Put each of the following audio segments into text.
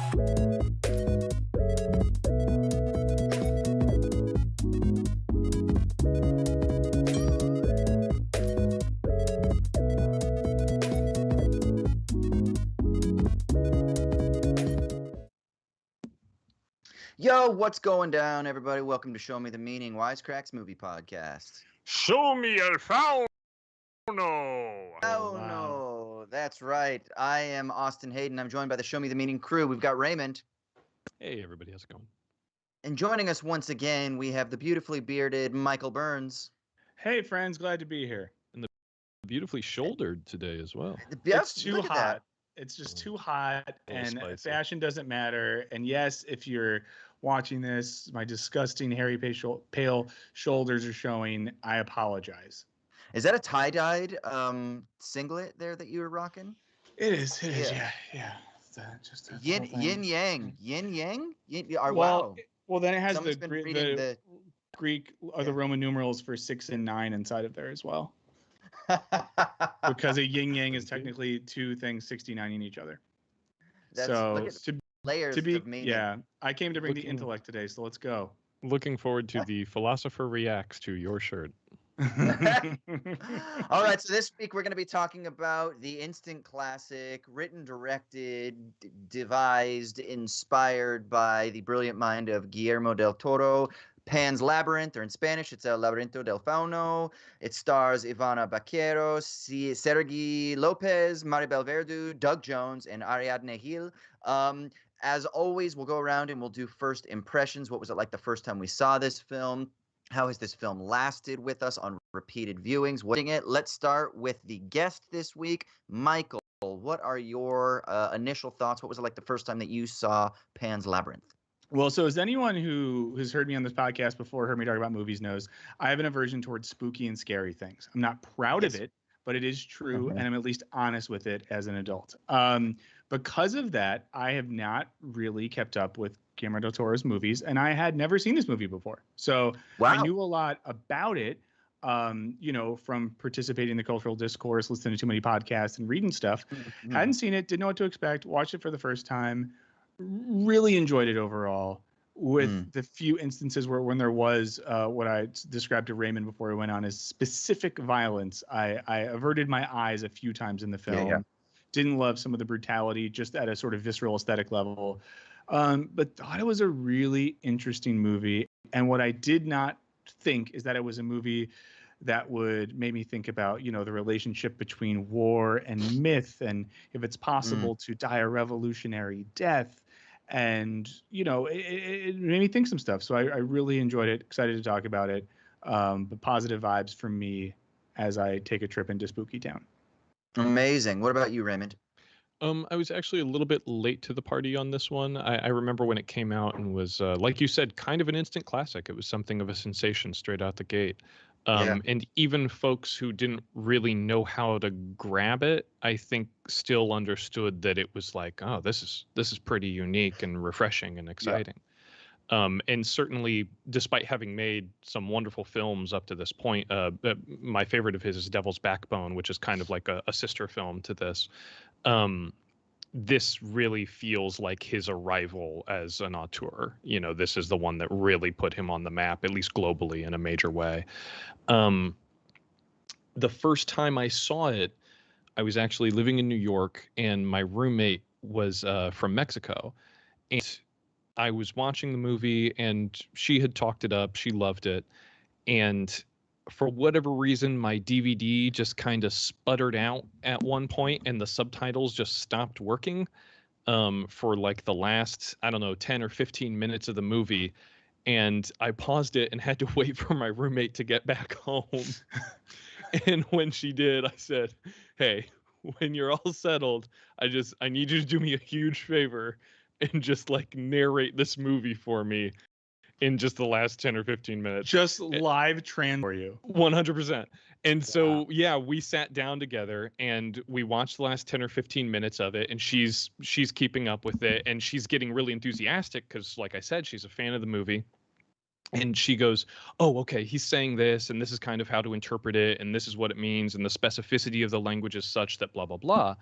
Yo, what's going down, everybody? Welcome to Show Me the Meaning, Wisecrack's movie podcast. Show me el fauno. Oh, no, that's right. I am Austin Hayden. I'm joined by the Show Me the Meaning crew. We've got Raymond. Hey, everybody, how's it going? And joining us once again, we have the beautifully bearded Michael Burns. Hey, friends, glad to be here. And the beautifully shouldered today as well. It's too hot. It's just too hot, and spicy. fashion doesn't matter. And yes, if you're watching this, my disgusting hairy pale shoulders are showing. I apologize. Is that a tie-dyed singlet there that you were rocking? It is. It is. Yeah. Just a Yin yang. Well, then it has Someone's the been reading the Greek or the Roman numerals for 6 and 9 inside of there as well. Because a yin yang is technically two things 69ing each other. Layers of meaning. Yeah, I came to bring the intellect today, so let's go. Looking forward to the philosopher reacts to your shirt. All right, so this week we're going to be talking about the instant classic, written, directed, devised, inspired by the brilliant mind of Guillermo del Toro, Pan's Labyrinth, or in Spanish, it's El Laberinto del Fauno. It stars Ivana Baquero, Sergi Lopez, Maribel Verdú, Doug Jones, and Ariadne Gil. As always, we'll go around and we'll do first impressions. What was it like the first time we saw this film? How has this film lasted with us on repeated viewings? Let's start with the guest this week, Michael. What are your initial thoughts? What was it like the first time that you saw Pan's Labyrinth? Well, so as anyone who has heard me on this podcast before, heard me talk about movies knows, I have an aversion towards spooky and scary things. I'm not proud of it, but it is true, and I'm at least honest with it as an adult. Because of that, I have not really kept up with Guillermo del Toro's movies, and I had never seen this movie before. So I knew a lot about it, from participating in the cultural discourse, listening to too many podcasts, and reading stuff. Hadn't seen it, didn't know what to expect, watched it for the first time. Really enjoyed it overall, with the few instances where when there was what I described to Raymond before we went on as specific violence, I averted my eyes a few times in the film. Yeah. Didn't love some of the brutality, just at a sort of visceral aesthetic level, but thought it was a really interesting movie. And what I did not think is that it was a movie that would make me think about, the relationship between war and myth, and if it's possible to die a revolutionary death. And, it made me think some stuff. So I really enjoyed it. Excited to talk about it. But positive vibes from me as I take a trip into Spooky Town. Amazing. What about you, Raymond? I was actually a little bit late to the party on this one. I remember when it came out and was, like you said, kind of an instant classic. It was something of a sensation straight out the gate. And even folks who didn't really know how to grab it, I think still understood that it was like, oh, this is pretty unique and refreshing and exciting. And certainly, despite having made some wonderful films up to this point, my favorite of his is Devil's Backbone, which is kind of like a sister film to this. This really feels like his arrival as an auteur. This is the one that really put him on the map, at least globally, in a major way. The first time I saw it, I was actually living in New York, and my roommate was from Mexico. And I was watching the movie, and she had talked it up. She loved it. And for whatever reason, my DVD just kind of sputtered out at one point, and the subtitles just stopped working for like the last, 10 or 15 minutes of the movie. And I paused it and had to wait for my roommate to get back home. And when she did, I said, hey, when you're all settled, I need you to do me a huge favor and just like narrate this movie for me in just the last 10 or 15 minutes. Just live trans for you. 100%. And so, we sat down together and we watched the last 10 or 15 minutes of it, and she's keeping up with it, and she's getting really enthusiastic because, like I said, she's a fan of the movie. And she goes, oh, okay, he's saying this, and this is kind of how to interpret it, and this is what it means, and the specificity of the language is such that blah, blah, blah.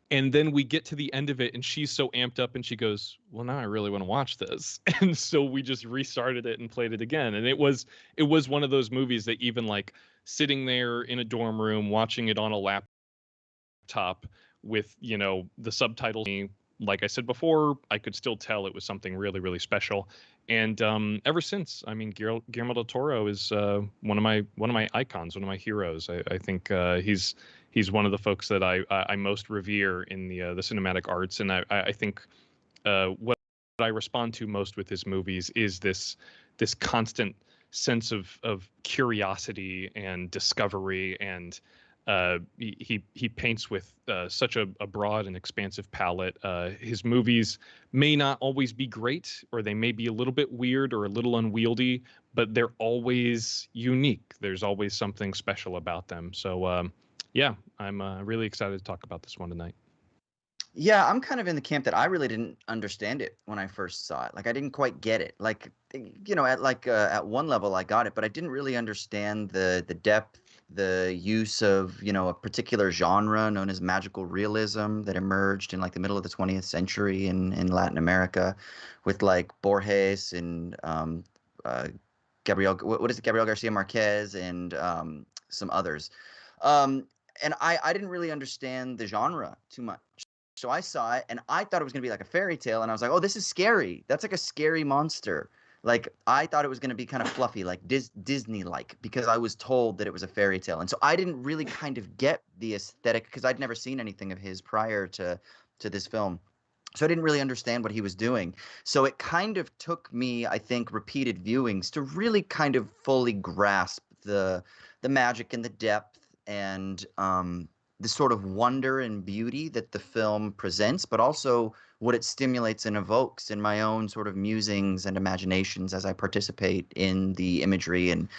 And then we get to the end of it and she's so amped up and she goes, well, now I really want to watch this. And so we just restarted it and played it again. And it was one of those movies that even like sitting there in a dorm room, watching it on a laptop with, you know, the subtitles, like I said before, I could still tell it was something really, really special. And ever since, I mean, Guillermo del Toro is one of my icons, one of my heroes. I think he's one of the folks that I most revere in the cinematic arts, and I think what I respond to most with his movies is this constant sense of curiosity and discovery, and he paints with such a broad and expansive palette. His movies may not always be great, or they may be a little bit weird or a little unwieldy, but they're always unique. There's always something special about them. So yeah, I'm really excited to talk about this one tonight. Yeah, I'm kind of in the camp that I really didn't understand it when I first saw it. Like, I didn't quite get it. Like, you know, at one level I got it, but I didn't really understand the depth, the use of, you know, a particular genre known as magical realism that emerged in like the middle of the 20th century in Latin America, with like Borges and Gabriel, what is it, Gabriel Garcia Marquez and some others. And I didn't really understand the genre too much. So I saw it and I thought it was going to be like a fairy tale. And I was like, oh, this is scary. That's like a scary monster. Like, I thought it was going to be kind of fluffy, like Disney-like, because I was told that it was a fairy tale. And so I didn't really kind of get the aesthetic because I'd never seen anything of his prior to this film. So I didn't really understand what he was doing. So it kind of took me, I think, repeated viewings to really kind of fully grasp the magic and the depth and the sort of wonder and beauty that the film presents, but also what it stimulates and evokes in my own sort of musings and imaginations as I participate in the imagery and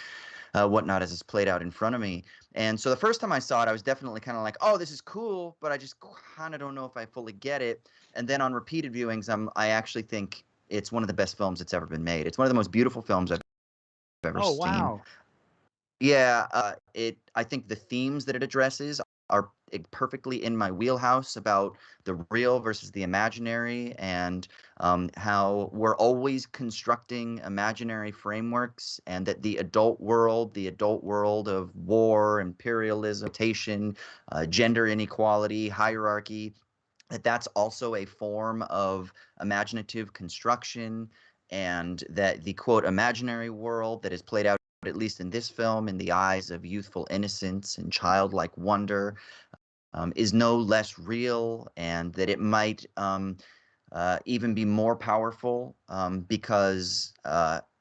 whatnot as it's played out in front of me. And so the first time I saw it, I was definitely kind of like, oh, this is cool, but I just kind of don't know if I fully get it. And then on repeated viewings, I actually think it's one of the best films that's ever been made. It's one of the most beautiful films I've ever Oh, seen. wow. Yeah, I think the themes that it addresses are perfectly in my wheelhouse about the real versus the imaginary, and how we're always constructing imaginary frameworks, and that the adult world of war, imperialism, gender inequality, hierarchy, that's also a form of imaginative construction, and that the quote imaginary world that is played out, at least in this film, in the eyes of youthful innocence and childlike wonder, is no less real, and that it might even be more powerful because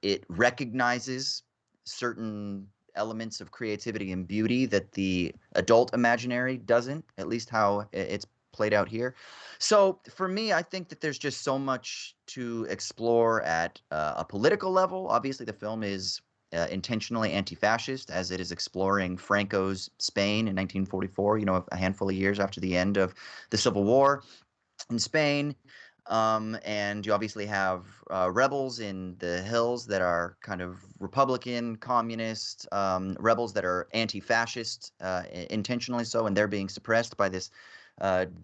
it recognizes certain elements of creativity and beauty that the adult imaginary doesn't, at least how it's played out here. So for me, I think that there's just so much to explore at a political level. Obviously, the film is intentionally anti-fascist, as it is exploring Franco's Spain in 1944, you know, a handful of years after the end of the Civil War in Spain. And you obviously have rebels in the hills that are kind of Republican, communist, rebels that are anti-fascist, intentionally so, and they're being suppressed by this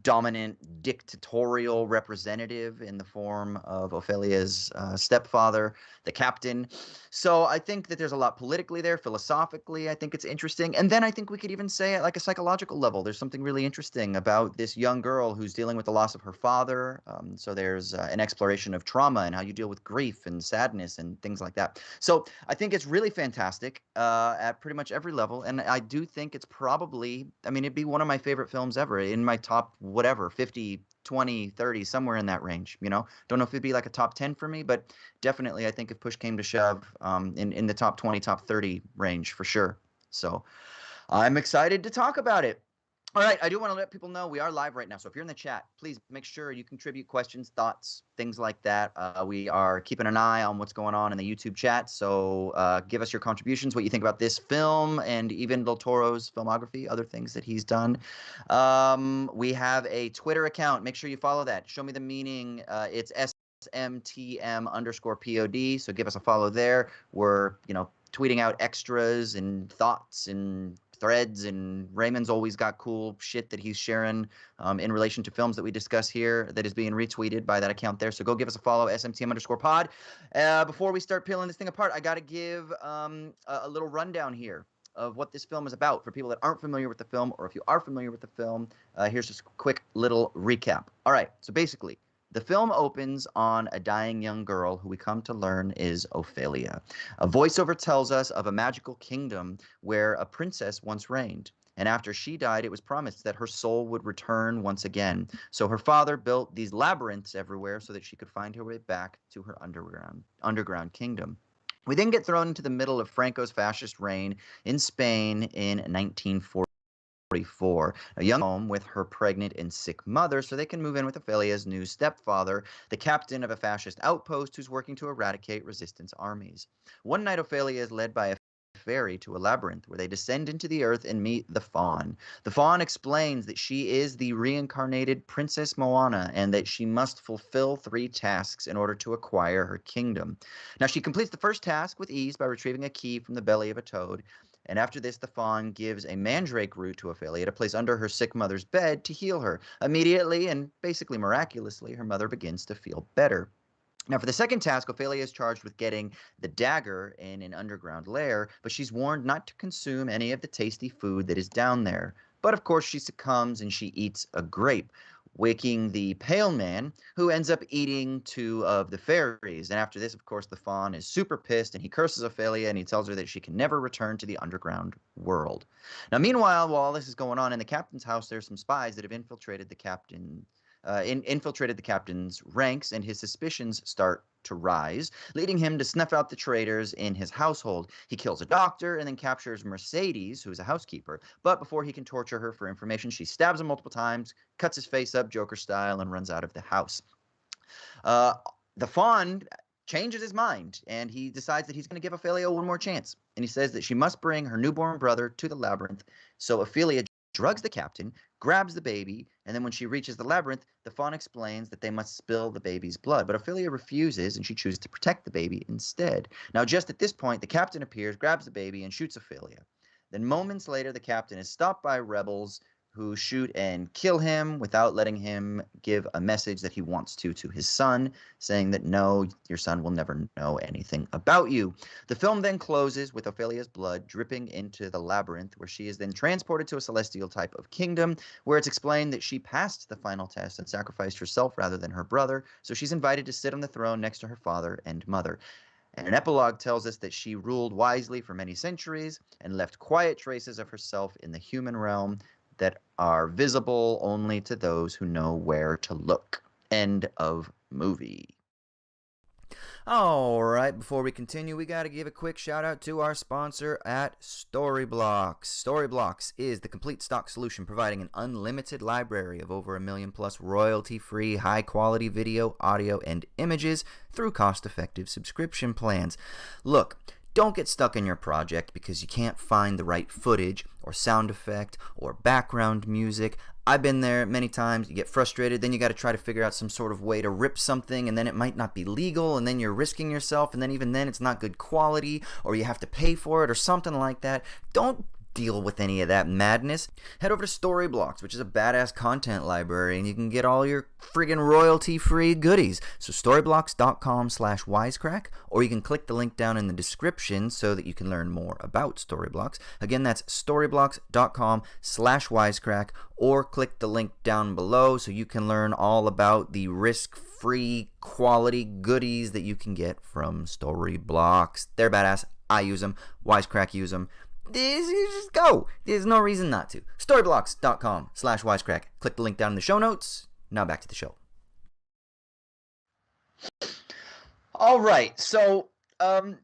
dominant dictatorial representative in the form of Ophelia's stepfather, the captain. So I think that there's a lot politically there, philosophically. I think it's interesting. And then I think we could even say at like a psychological level, there's something really interesting about this young girl who's dealing with the loss of her father. So there's an exploration of trauma and how you deal with grief and sadness and things like that. So I think it's really fantastic at pretty much every level. And I do think it's probably, I mean, it'd be one of my favorite films ever, in my top, whatever, 50, 20, 30, somewhere in that range, you know? Don't know if it'd be like a top 10 for me, but definitely I think if push came to shove, in the top 20, top 30 range for sure. So I'm excited to talk about it. All right, I do want to let people know we are live right now. So if you're in the chat, please make sure you contribute questions, thoughts, things like that. We are keeping an eye on what's going on in the YouTube chat. So give us your contributions, what you think about this film, and even Del Toro's filmography, other things that he's done. We have a Twitter account. Make sure you follow that. Show me the meaning. It's SMTM_POD. So give us a follow there. We're, you know, tweeting out extras and thoughts and threads, and Raymond's always got cool shit that he's sharing in relation to films that we discuss here that is being retweeted by that account there. So go give us a follow, SMTM_pod. Before we start peeling this thing apart, I got to give a little rundown here of what this film is about for people that aren't familiar with the film, or if you are familiar with the film, here's just a quick little recap. All right, so basically, the film opens on a dying young girl who we come to learn is Ophelia. A voiceover tells us of a magical kingdom where a princess once reigned. And after she died, it was promised that her soul would return once again. So her father built these labyrinths everywhere so that she could find her way back to her underground kingdom. We then get thrown into the middle of Franco's fascist reign in Spain in 1944. A young home with her pregnant and sick mother so they can move in with Ophelia's new stepfather, the captain of a fascist outpost who's working to eradicate resistance armies. One night, Ophelia is led by a fairy to a labyrinth where they descend into the earth and meet the faun. The faun explains that she is the reincarnated Princess Moana and that she must fulfill 3 tasks in order to acquire her kingdom. Now, she completes the first task with ease by retrieving a key from the belly of a toad. And after this, the faun gives a mandrake root to Ophelia to place under her sick mother's bed to heal her. Immediately and basically miraculously, her mother begins to feel better. Now, for the second task, Ophelia is charged with getting the dagger in an underground lair, but she's warned not to consume any of the tasty food that is down there. But of course, she succumbs and she eats a grape, waking the pale man, who ends up eating 2 of the fairies. And after this, of course, the faun is super pissed and he curses Ophelia and he tells her that she can never return to the underground world. Now, meanwhile, while all this is going on in the captain's house, there's some spies that have infiltrated the captain's ranks, and his suspicions start to rise, leading him to snuff out the traitors in his household. He kills a doctor and then captures Mercedes, who is a housekeeper. But before he can torture her for information, she stabs him multiple times, cuts his face up Joker style, and runs out of the house. The faun changes his mind, and he decides that he's going to give Ophelia one more chance. And he says that she must bring her newborn brother to the labyrinth. So Ophelia drugs the captain, grabs the baby, and then when she reaches the labyrinth, the faun explains that they must spill the baby's blood. But Ophelia refuses, and she chooses to protect the baby instead. Now, just at this point, the captain appears, grabs the baby, and shoots Ophelia. Then moments later, the captain is stopped by rebels who shoot and kill him without letting him give a message that he wants to his son, saying that no, your son will never know anything about you. The film then closes with Ophelia's blood dripping into the labyrinth, where she is then transported to a celestial type of kingdom, where it's explained that she passed the final test and sacrificed herself rather than her brother, so she's invited to sit on the throne next to her father and mother. And an epilogue tells us that she ruled wisely for many centuries and left quiet traces of herself in the human realm that are visible only to those who know where to look. End of movie. All right, before we continue, we got to give a quick shout out to our sponsor at Storyblocks. Storyblocks is the complete stock solution providing an unlimited library of over 1 million plus royalty-free, high-quality video, audio, and images through cost-effective subscription plans. Look, don't get stuck in your project because you can't find the right footage or sound effect or background music. I've been there many times. You get frustrated, then you got to try to figure out some sort of way to rip something, and then it might not be legal, and then you're risking yourself, and then even then it's not good quality, or you have to pay for it or something like that. Don't deal with any of that madness. Head over to Storyblocks, which is a badass content library, and you can get all your friggin' royalty-free goodies. So storyblocks.com/wisecrack, or you can click the link down in the description so that you can learn more about Storyblocks. Again, that's storyblocks.com/wisecrack, or click the link down below so you can learn all about the risk-free quality goodies that you can get from Storyblocks. They're badass. I use them. Wisecrack use them. You just go. There's no reason not to. Storyblocks.com/wisecrack. Click the link down in the show notes. Now back to the show. All right. So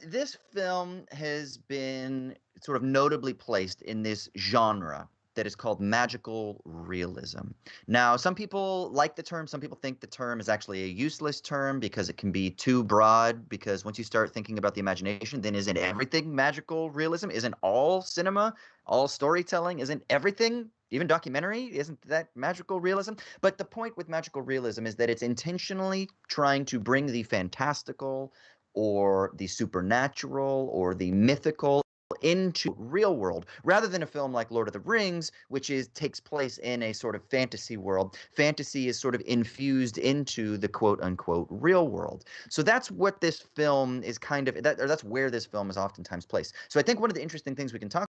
this film has been sort of notably placed in this genre that is called magical realism. Now, some people like the term. Some people think the term is actually a useless term because it can be too broad, because once you start thinking about the imagination, then isn't everything magical realism? Isn't all cinema, all storytelling, isn't everything, even documentary, isn't that magical realism? But the point with magical realism is that it's intentionally trying to bring the fantastical or the supernatural or the mythical into real world, rather than a film like Lord of the Rings, which takes place in a sort of fantasy world. Fantasy is sort of infused into the quote unquote real world. So that's what this film is kind of, that's where this film is oftentimes placed. So I think one of the interesting things we can talk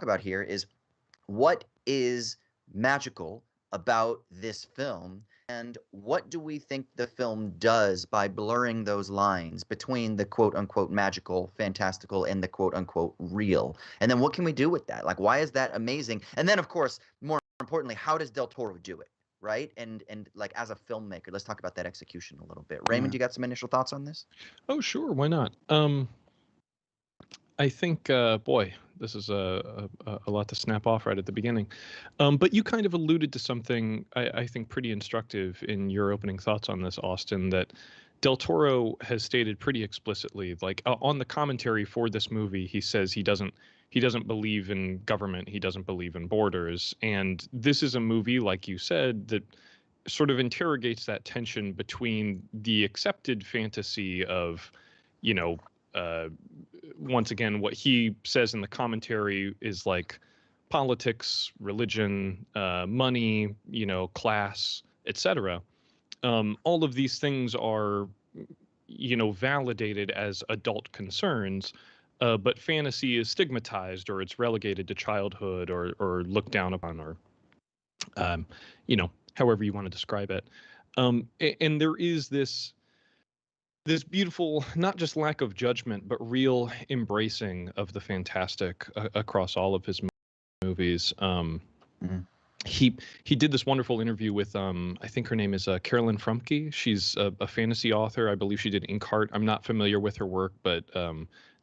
about here is what is magical about this film, and what do we think the film does by blurring those lines between the quote unquote magical, fantastical, and the quote unquote real? And then what can we do with that? Like, why is that amazing? And then, of course, more importantly, how does Del Toro do it? Right? And like, as a filmmaker, let's talk about that execution a little bit. Raymond, you got some initial thoughts on this? Oh, sure. Why not? I think, boy, this is a lot to snap off right at the beginning. But you kind of alluded to something I think pretty instructive in your opening thoughts on this, Austin, that Del Toro has stated pretty explicitly, like on the commentary for this movie, he says he doesn't believe in government, he doesn't believe in borders, and this is a movie, like you said, that sort of interrogates that tension between the accepted fantasy of, you know, once again, what he says in the commentary is like politics, religion, money, you know, class, etc. All of these things are, you know, validated as adult concerns, but fantasy is stigmatized, or it's relegated to childhood, or looked down upon, or you know, however you want to describe it. And there is this beautiful, not just lack of judgment, but real embracing of the fantastic across all of his movies. He did this wonderful interview with I think her name is Carolyn Frumke. She's a fantasy author. I believe she did Inkheart. I'm not familiar with her work, but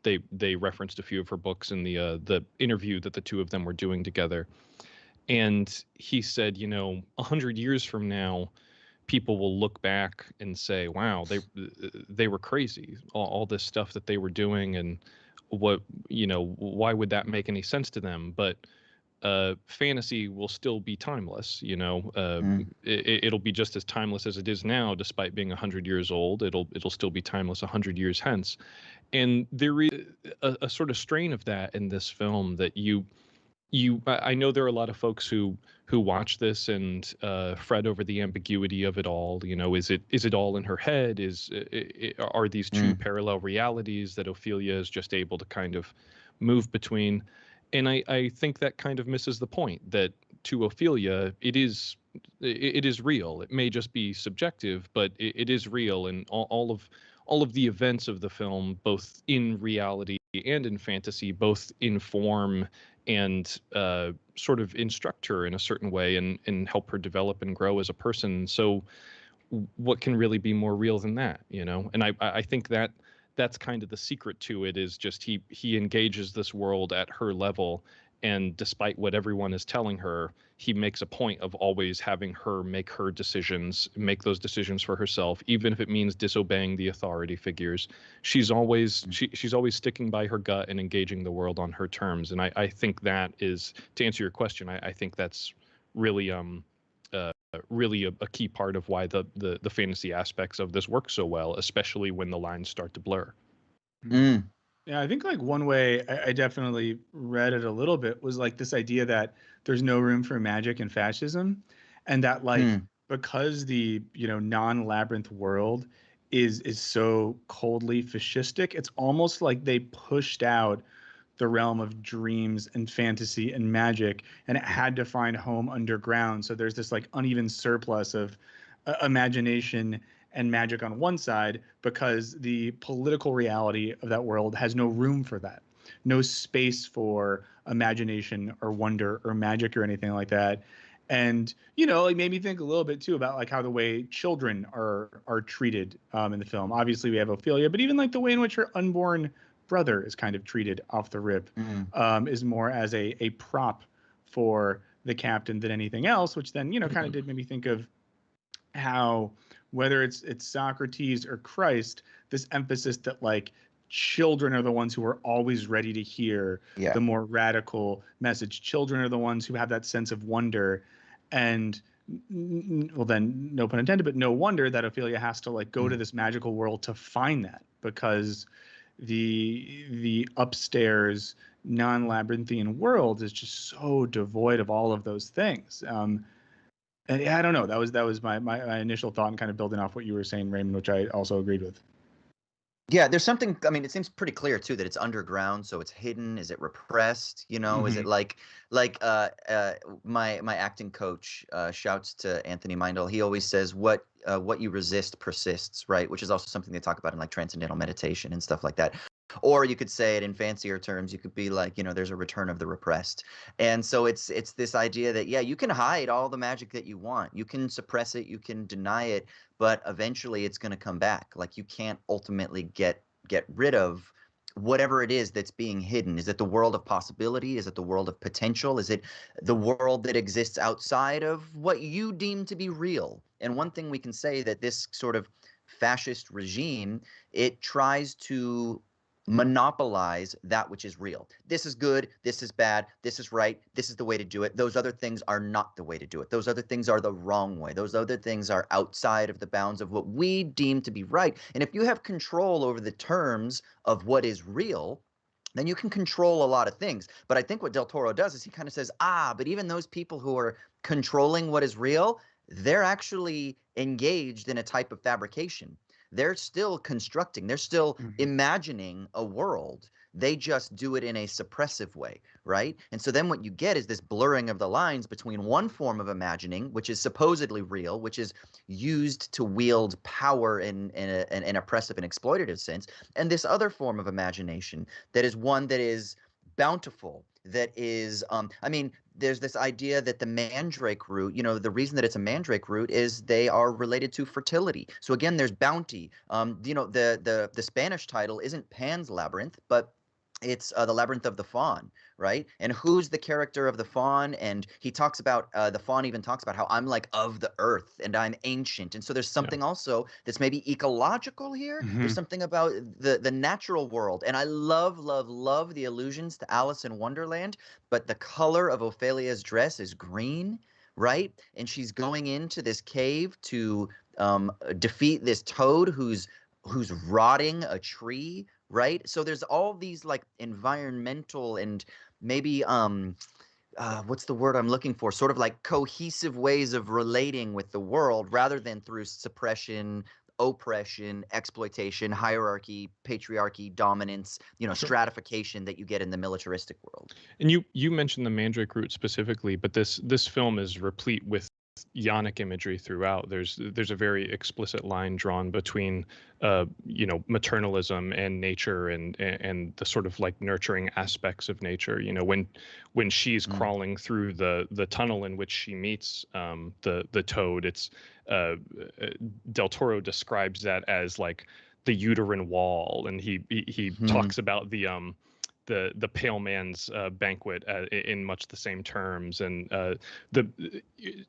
they referenced a few of her books in the interview that the two of them were doing together. And he said, you know, 100 years from now, people will look back and say, wow, they were crazy, all this stuff that they were doing, and what, you know, why would that make any sense to them? But fantasy will still be timeless, you know. It'll be just as timeless as it is now, despite being 100 years old. It'll still be timeless 100 years hence. And there is a sort of strain of that in this film that I know there are a lot of folks who watch this and fret over the ambiguity of it all. You know, is it all in her head? Are these two parallel realities that Ophelia is just able to kind of move between? And I think that kind of misses the point, that to Ophelia, it is real. It may just be subjective, but it is real, and all of the events of the film, both in reality and in fantasy, both inform and sort of instruct her in a certain way, and help her develop and grow as a person. So what can really be more real than that, you know? And I think that's kind of the secret to it, is just he engages this world at her level, and despite what everyone is telling her, he makes a point of always having her make her decisions, make those decisions for herself, even if it means disobeying the authority figures. She's always she's always sticking by her gut and engaging the world on her terms. And I think that is, to answer your question, I think that's really really a key part of why the fantasy aspects of this work so well, especially when the lines start to blur. Yeah, I think like one way I definitely read it a little bit was like this idea that there's no room for magic and fascism, and that like because the, you know, non-Labyrinth world is so coldly fascistic, it's almost like they pushed out the realm of dreams and fantasy and magic, and it had to find home underground. So there's this like uneven surplus of imagination and magic on one side, because the political reality of that world has no room for that, no space for imagination or wonder or magic or anything like that. And, you know, it made me think a little bit too about like how the way children are treated in the film. Obviously we have Ophelia, but even like the way in which her unborn brother is kind of treated off the rip is more as a prop for the captain than anything else, which then, you know, kind of did make me think of how, whether it's Socrates or Christ, this emphasis that like children are the ones who are always ready to hear the more radical message. Children are the ones who have that sense of wonder. And well, then no pun intended, but no wonder that Ophelia has to like go to this magical world to find that, because the upstairs non-labyrinthian world is just so devoid of all of those things. And I don't know. That was my initial thought, and kind of building off what you were saying, Raymond, which I also agreed with. Yeah, there's something. I mean, it seems pretty clear too that it's underground, so it's hidden. Is it repressed? You know, is it my acting coach shouts to Anthony Mindel. He always says, what you resist persists," right? Which is also something they talk about in like transcendental meditation and stuff like that. Or you could say it in fancier terms. You could be like, there's a return of the repressed. And so it's this idea that, yeah, you can hide all the magic that you want. You can suppress it. You can deny it. But eventually it's going to come back. Like you can't ultimately get rid of whatever it is that's being hidden. Is it the world of possibility? Is it the world of potential? Is it the world that exists outside of what you deem to be real? And one thing we can say that this sort of fascist regime, it tries to monopolize that which is real. This is good, this is bad, this is right, this is the way to do it. Those other things are not the way to do it. Those other things are the wrong way. Those other things are outside of the bounds of what we deem to be right. And if you have control over the terms of what is real, then you can control a lot of things. But I think what Del Toro does is he kind of says, but even those people who are controlling what is real, they're actually engaged in a type of fabrication. They're still constructing, they're still imagining a world. They just do it in a suppressive way, right? And so then what you get is this blurring of the lines between one form of imagining, which is supposedly real, which is used to wield power in an oppressive and exploitative sense, and this other form of imagination that is one that is bountiful, that is, there's this idea that the mandrake root, the reason that it's a mandrake root is they are related to fertility. So again, there's bounty. The Spanish title isn't Pan's Labyrinth, but it's the Labyrinth of the Faun, right? And who's the character of the Faun? And he talks about, the Faun even talks about how I'm like of the earth and I'm ancient. And so there's something also that's maybe ecological here. There's something about the natural world. And I love, love, love the allusions to Alice in Wonderland, but the color of Ophelia's dress is green, right? And she's going into this cave to defeat this toad who's rotting a tree, right? So there's all these like environmental and maybe what's the word I'm looking for? Sort of like cohesive ways of relating with the world rather than through suppression, oppression, exploitation, hierarchy, patriarchy, dominance, stratification that you get in the militaristic world. And you mentioned the mandrake root specifically, but this film is replete with yonic imagery throughout. There's a very explicit line drawn between maternalism and nature and the sort of like nurturing aspects of nature. When she's crawling through the tunnel in which she meets the toad, it's Del Toro describes that as like the uterine wall, and he talks about the pale man's banquet in much the same terms. And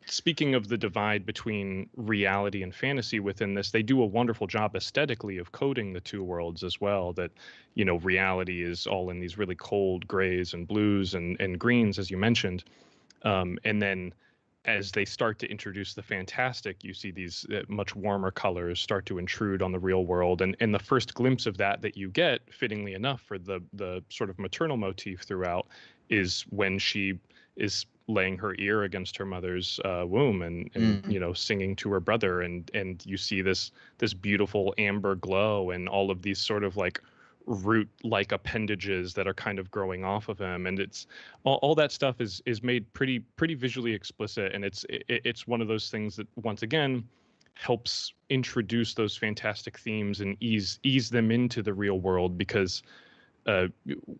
speaking of the divide between reality and fantasy within this, they do a wonderful job aesthetically of coding the two worlds as well. That reality is all in these really cold grays and blues and greens, as you mentioned, and then as they start to introduce the fantastic, you see these much warmer colors start to intrude on the real world. And the first glimpse of that you get, fittingly enough, for the sort of maternal motif throughout is when she is laying her ear against her mother's womb and singing to her brother. And you see this beautiful amber glow and all of these sort of like root-like appendages that are kind of growing off of him, and it's all that stuff is made pretty visually explicit, and it's one of those things that once again helps introduce those fantastic themes and ease them into the real world, because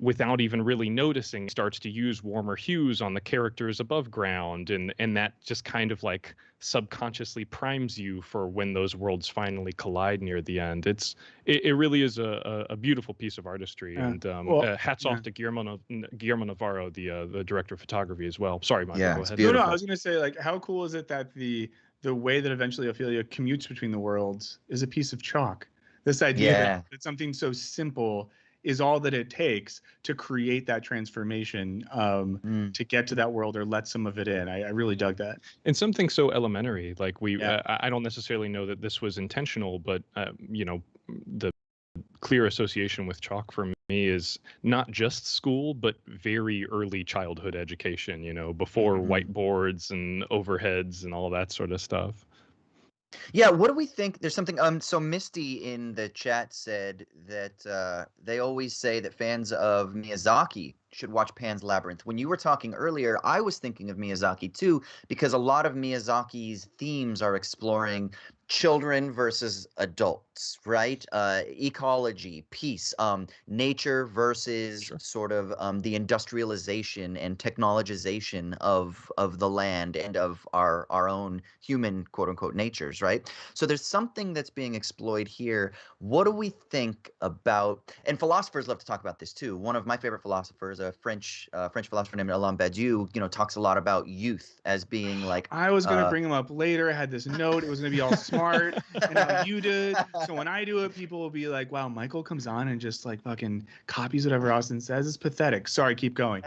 without even really noticing, starts to use warmer hues on the characters above ground, and that just kind of like subconsciously primes you for when those worlds finally collide near the end. It really is a beautiful piece of artistry, and hats off to Guillermo Navarro, the director of photography as well. Sorry, Michael, go ahead. No, I was going to say, like, how cool is it that the way that eventually Ophelia commutes between the worlds is a piece of chalk? This idea that something so simple is all that it takes to create that transformation, to get to that world or let some of it in. I really dug that. And something so elementary, like I don't necessarily know that this was intentional, but the clear association with chalk for me is not just school, but very early childhood education, before whiteboards and overheads and all that sort of stuff. Yeah, what do we think? There's something. So Misty in the chat said that they always say that fans of Miyazaki should watch Pan's Labyrinth. When you were talking earlier, I was thinking of Miyazaki too, because a lot of Miyazaki's themes are exploring children versus adults, right? Ecology, peace, nature versus sort of the industrialization and technologization of the land and of our own human quote unquote natures, right? So there's something that's being explored here. What do we think about? And philosophers love to talk about this too. One of my favorite philosophers, a French philosopher named Alain Badiou, talks a lot about youth as being like. I was gonna bring him up later. I had this note. It was gonna be all smart and how you did. So when I do it, people will be like, "Wow, Michael comes on and just like fucking copies whatever Austin says." It's pathetic. Sorry, keep going.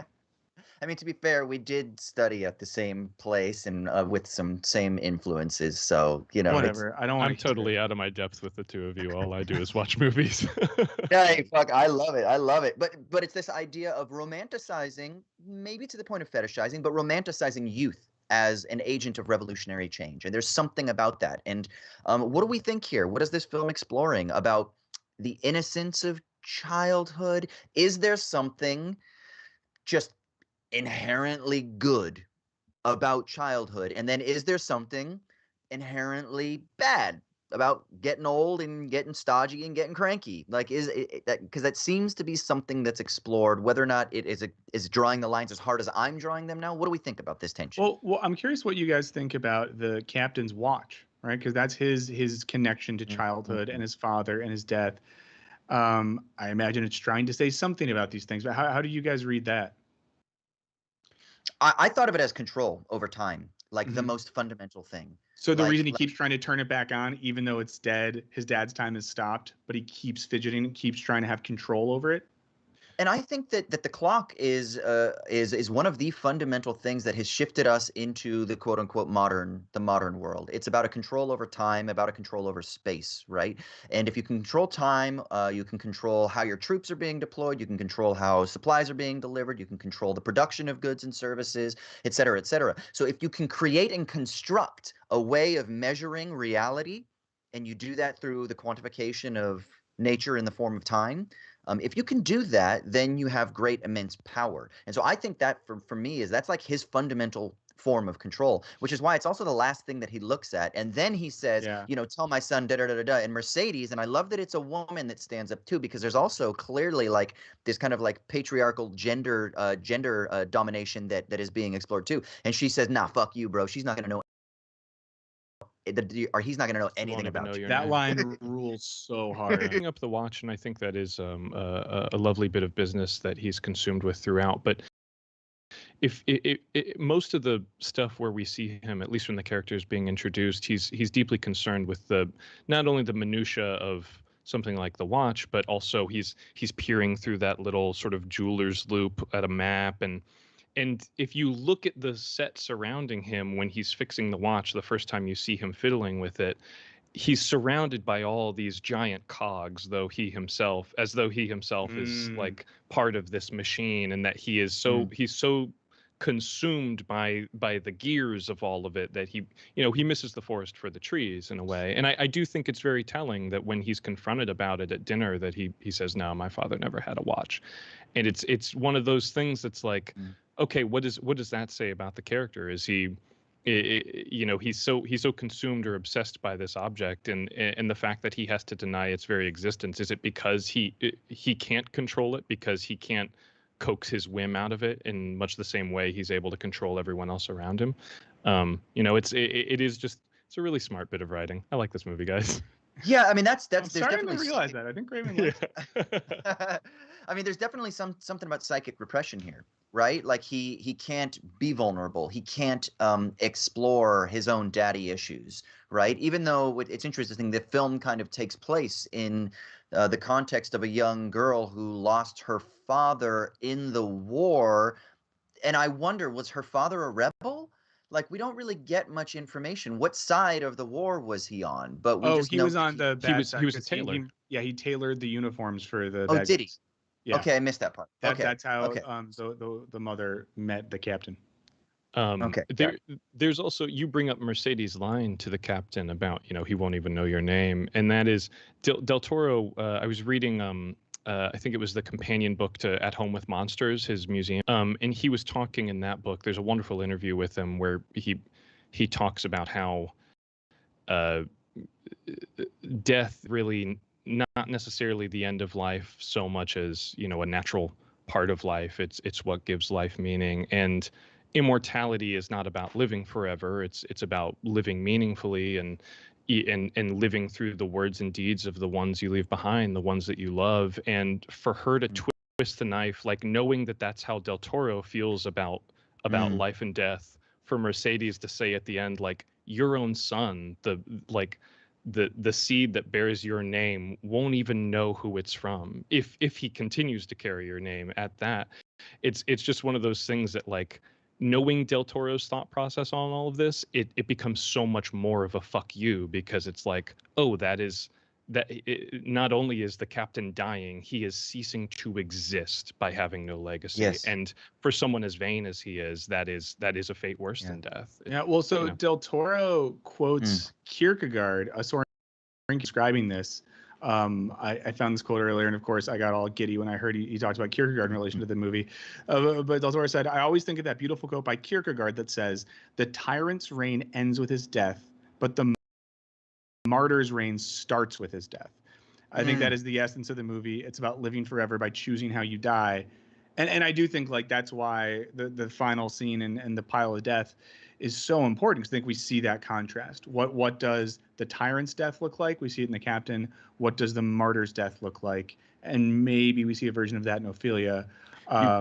I mean, to be fair, we did study at the same place and with some same influences. So, whatever. I'm totally out of my depth with the two of you. All I do is watch movies. Hey, fuck, I love it. I love it. But it's this idea of romanticizing, maybe to the point of fetishizing, but romanticizing youth as an agent of revolutionary change. And there's something about that. And what do we think here? What is this film exploring about the innocence of childhood? Is there something just inherently good about childhood? And then is there something inherently bad about getting old and getting stodgy and getting cranky? Like, is it that, because that seems to be something that's explored, whether or not it is drawing the lines as hard as I'm drawing them now. What do we think about this tension? Well, I'm curious what you guys think about the captain's watch, right? Because that's his connection to childhood and his father and his death. I imagine it's trying to say something about these things, but how do you guys read that? I thought of it as control over time, like the most fundamental thing. So the reason he keeps trying to turn it back on, even though it's dead, his dad's time has stopped, but he keeps fidgeting, keeps trying to have control over it. And I think that the clock is one of the fundamental things that has shifted us into the quote unquote modern world. It's about a control over time, about a control over space, right? And if you can control time, you can control how your troops are being deployed, you can control how supplies are being delivered, you can control the production of goods and services, et cetera, et cetera. So if you can create and construct a way of measuring reality, and you do that through the quantification of nature in the form of time, if you can do that, then you have great, immense power. And so I think that for me that's like his fundamental form of control, which is why it's also the last thing that he looks at. And then he says, tell my son, da da da da. And Mercedes, and I love that it's a woman that stands up too, because there's also clearly like this kind of like patriarchal gender domination that is being explored too. And she says, nah, fuck you, bro. She's not gonna know. Or he's not going to know anything about you. That line rules so hard. Picking up the watch, and I think that is a lovely bit of business that he's consumed with throughout. But if most of the stuff where we see him, at least when the character is being introduced, he's deeply concerned with not only the minutia of something like the watch, but also he's peering through that little sort of jeweler's loop at a map. And if you look at the set surrounding him when he's fixing the watch, the first time you see him fiddling with it, he's surrounded by all these giant cogs, as though he himself is like part of this machine, and that he's so consumed by the gears of all of it that he misses the forest for the trees in a way. And I do think it's very telling that when he's confronted about it at dinner, that he says, no, my father never had a watch. And it's one of those things that's like, okay, what does that say about the character? Is he's so consumed or obsessed by this object, and the fact that he has to deny its very existence? Is it because he can't control it, because he can't coax his whim out of it in much the same way he's able to control everyone else around him? It's a really smart bit of writing. I like this movie, guys. Yeah, I mean that's I'm starting to realize that. I think Raven likes it. I mean, there's definitely something about psychic repression here, right? Like he can't be vulnerable. He can't explore his own daddy issues, right? Even though it's interesting, the film kind of takes place in the context of a young girl who lost her father in the war, and I wonder, was her father a rebel? like we don't really get much information. What side of the war was he on? But we Oh, just he know was that on the bad side. he was a 'Cause tailor. He tailored the uniforms for the Oh, bad did he? guys. Yeah. Okay, I missed that part. Okay, That's how okay, the mother met the captain. okay. There's also, you bring up Mercedes' line to the captain about, he won't even know your name, and that is Del Toro. I was reading, I think it was the companion book to At Home with Monsters, his museum, and he was talking in that book. There's a wonderful interview with him where he talks about how death really not necessarily the end of life so much as a natural part of life. It's what gives life meaning, and immortality is not about living forever. It's about living meaningfully and living through the words and deeds of the ones you leave behind, the ones that you love. And for her to twist the knife, like knowing that that's how Del Toro feels about life and death, for Mercedes to say at the end, like, your own son, the seed that bears your name won't even know who it's from if he continues to carry your name at that. It's just one of those things that, like, knowing Del Toro's thought process on all of this, it becomes so much more of a fuck you, because it's like, oh, not only is the captain dying, he is ceasing to exist by having no legacy. Yes. And for someone as vain as he is, that is a fate worse than death. Yeah, well, so Del Toro quotes Kierkegaard, Soren describing this. I found this quote earlier, and of course, I got all giddy when I heard he talked about Kierkegaard in relation to the movie. But Del Toro said, I always think of that beautiful quote by Kierkegaard that says, the tyrant's reign ends with his death, but the martyr's reign starts with his death. I think that is the essence of the movie. It's about living forever by choosing how you die. And I do think, like, that's why the final scene and the pile of death is so important, because I think we see that contrast. What does the tyrant's death look like? We see it in the captain. What does the martyr's death look like? And maybe we see a version of that in Ophelia.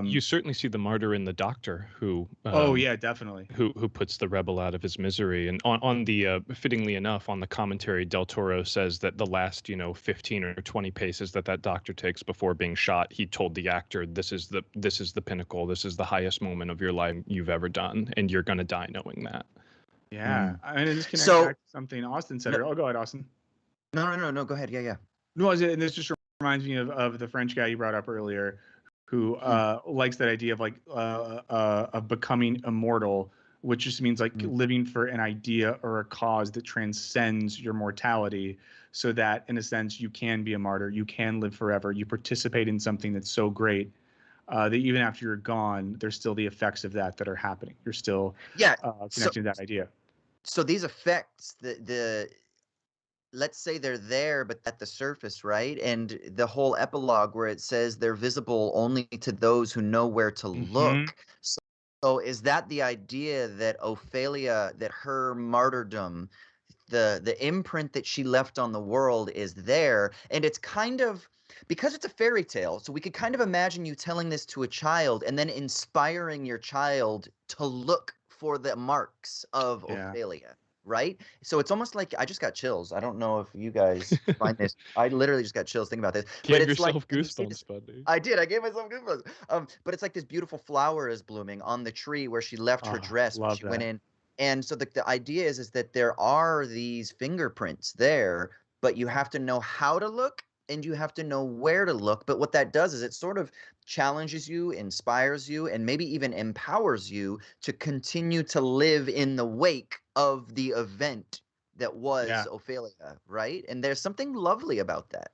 You certainly see the martyr in the doctor who oh yeah, definitely, who puts the rebel out of his misery. And on the fittingly enough, on the commentary, Del Toro says that the last 15 or 20 paces that doctor takes before being shot, he told the actor, this is the pinnacle, this is the highest moment of your life you've ever done, and you're going to die knowing that. Yeah. I mean, this connects back to something Austin said. Oh, go ahead, Austin. No, go ahead. Yeah. No, and this just reminds me of the French guy you brought up earlier, who likes that idea of, like, of becoming immortal, which just means, like, living for an idea or a cause that transcends your mortality, so that in a sense you can be a martyr, you can live forever, you participate in something that's so great that even after you're gone, there's still the effects of that are happening. You're still connecting to that idea. So these effects, let's say they're there, but at the surface, right? And the whole epilogue where it says they're visible only to those who know where to look. So is that the idea that Ophelia, that her martyrdom, the imprint that she left on the world is there? And it's kind of, because it's a fairy tale, so we could kind of imagine you telling this to a child and then inspiring your child to look for the marks of Ophelia. Right? So it's almost like, I just got chills. I don't know if you guys find this. I literally just got chills thinking about this. Gave but it's yourself like goosebumps, buddy. I did. I gave myself goosebumps. But it's like this beautiful flower is blooming on the tree where she left her dress when she went in. And so the idea is that there are these fingerprints there, but you have to know how to look and you have to know where to look. But what that does is it sort of challenges you, inspires you, and maybe even empowers you to continue to live in the wake of the event that was Ophelia, right? And there's something lovely about that.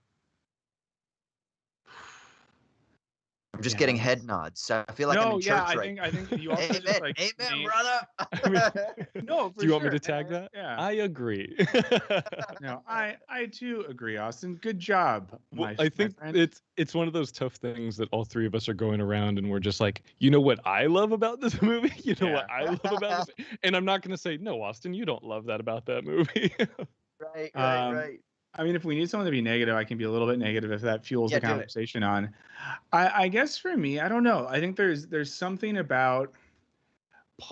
I'm just getting head nods. So I feel like I'm in church right now. I think you also amen, just, like, amen, brother. No, do you want me to tag that? Yeah, I agree. No, I too agree, Austin. Good job. I think it's one of those tough things that all three of us are going around and we're just like, you know what I love about this movie? You know what I love about this? And I'm not going to say, no, Austin, you don't love that about that movie. Right. I mean, if we need someone to be negative, I can be a little bit negative if that fuels the conversation on. I guess for me, I don't know. I think there's something about.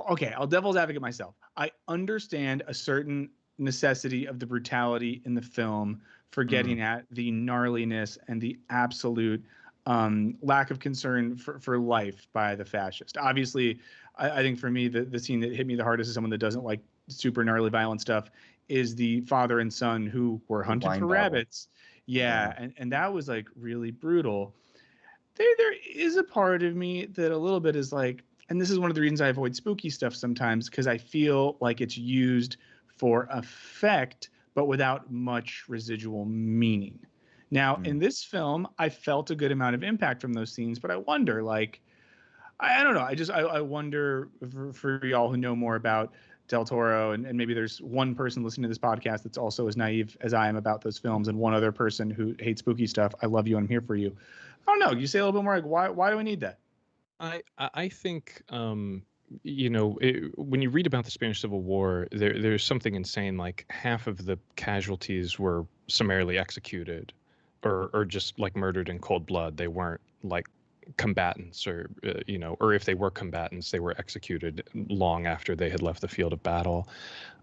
Okay, I'll devil's advocate myself. I understand a certain necessity of the brutality in the film for getting at the gnarliness and the absolute lack of concern for life by the fascist. Obviously, I think for me, the scene that hit me the hardest as someone that doesn't like super gnarly violent stuff is the father and son who were hunted for rabbits. Yeah, and that was like really brutal. There is a part of me that a little bit is like, and this is one of the reasons I avoid spooky stuff sometimes, because I feel like it's used for effect, but without much residual meaning. Now, in this film, I felt a good amount of impact from those scenes, but I wonder, like, I don't know. I wonder for y'all who know more about Del Toro, and maybe there's one person listening to this podcast that's also as naive as I am about those films, and one other person who hates spooky stuff. I love you. I'm here for you. I don't know. You say a little bit more like, why do we need that? I think you know, when you read about the Spanish Civil War, there's something insane. Like half of the casualties were summarily executed, or just like murdered in cold blood. They weren't like combatants, or you know, or if they were combatants, they were executed long after they had left the field of battle.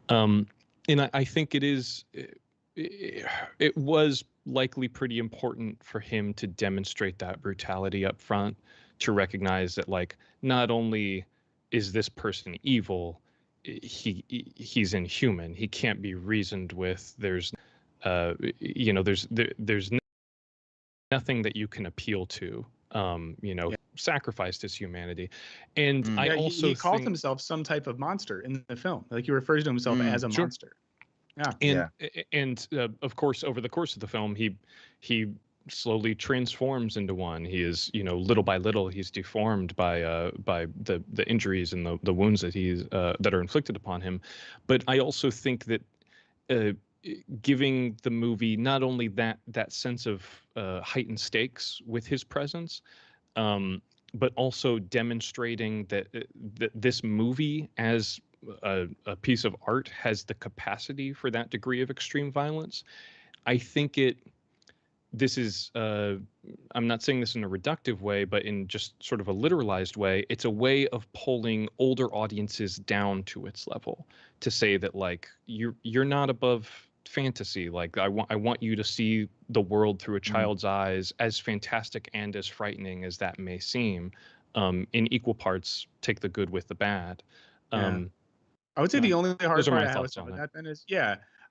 And I think it was likely pretty important for him to demonstrate that brutality up front, to recognize that, like, not only is this person evil, he's inhuman. He can't be reasoned with. There's you know, there's nothing that you can appeal to. You know, sacrificed his humanity. And I also he called himself some type of monster in the film. Like, he refers to himself as a monster. And of course, over the course of the film, he slowly transforms into one. He is, you know, little by little, he's deformed by the injuries and the wounds that that are inflicted upon him. But I also think that giving the movie not only that sense of heightened stakes with his presence, but also demonstrating that this movie as a piece of art has the capacity for that degree of extreme violence. I think this is, I'm not saying this in a reductive way, but in just sort of a literalized way, it's a way of pulling older audiences down to its level, to say that, like, you're not above fantasy. Like, I want you to see the world through a child's eyes, as fantastic and as frightening as that may seem. In equal parts, take the good with the bad. I would say the only hard part I have with that then is,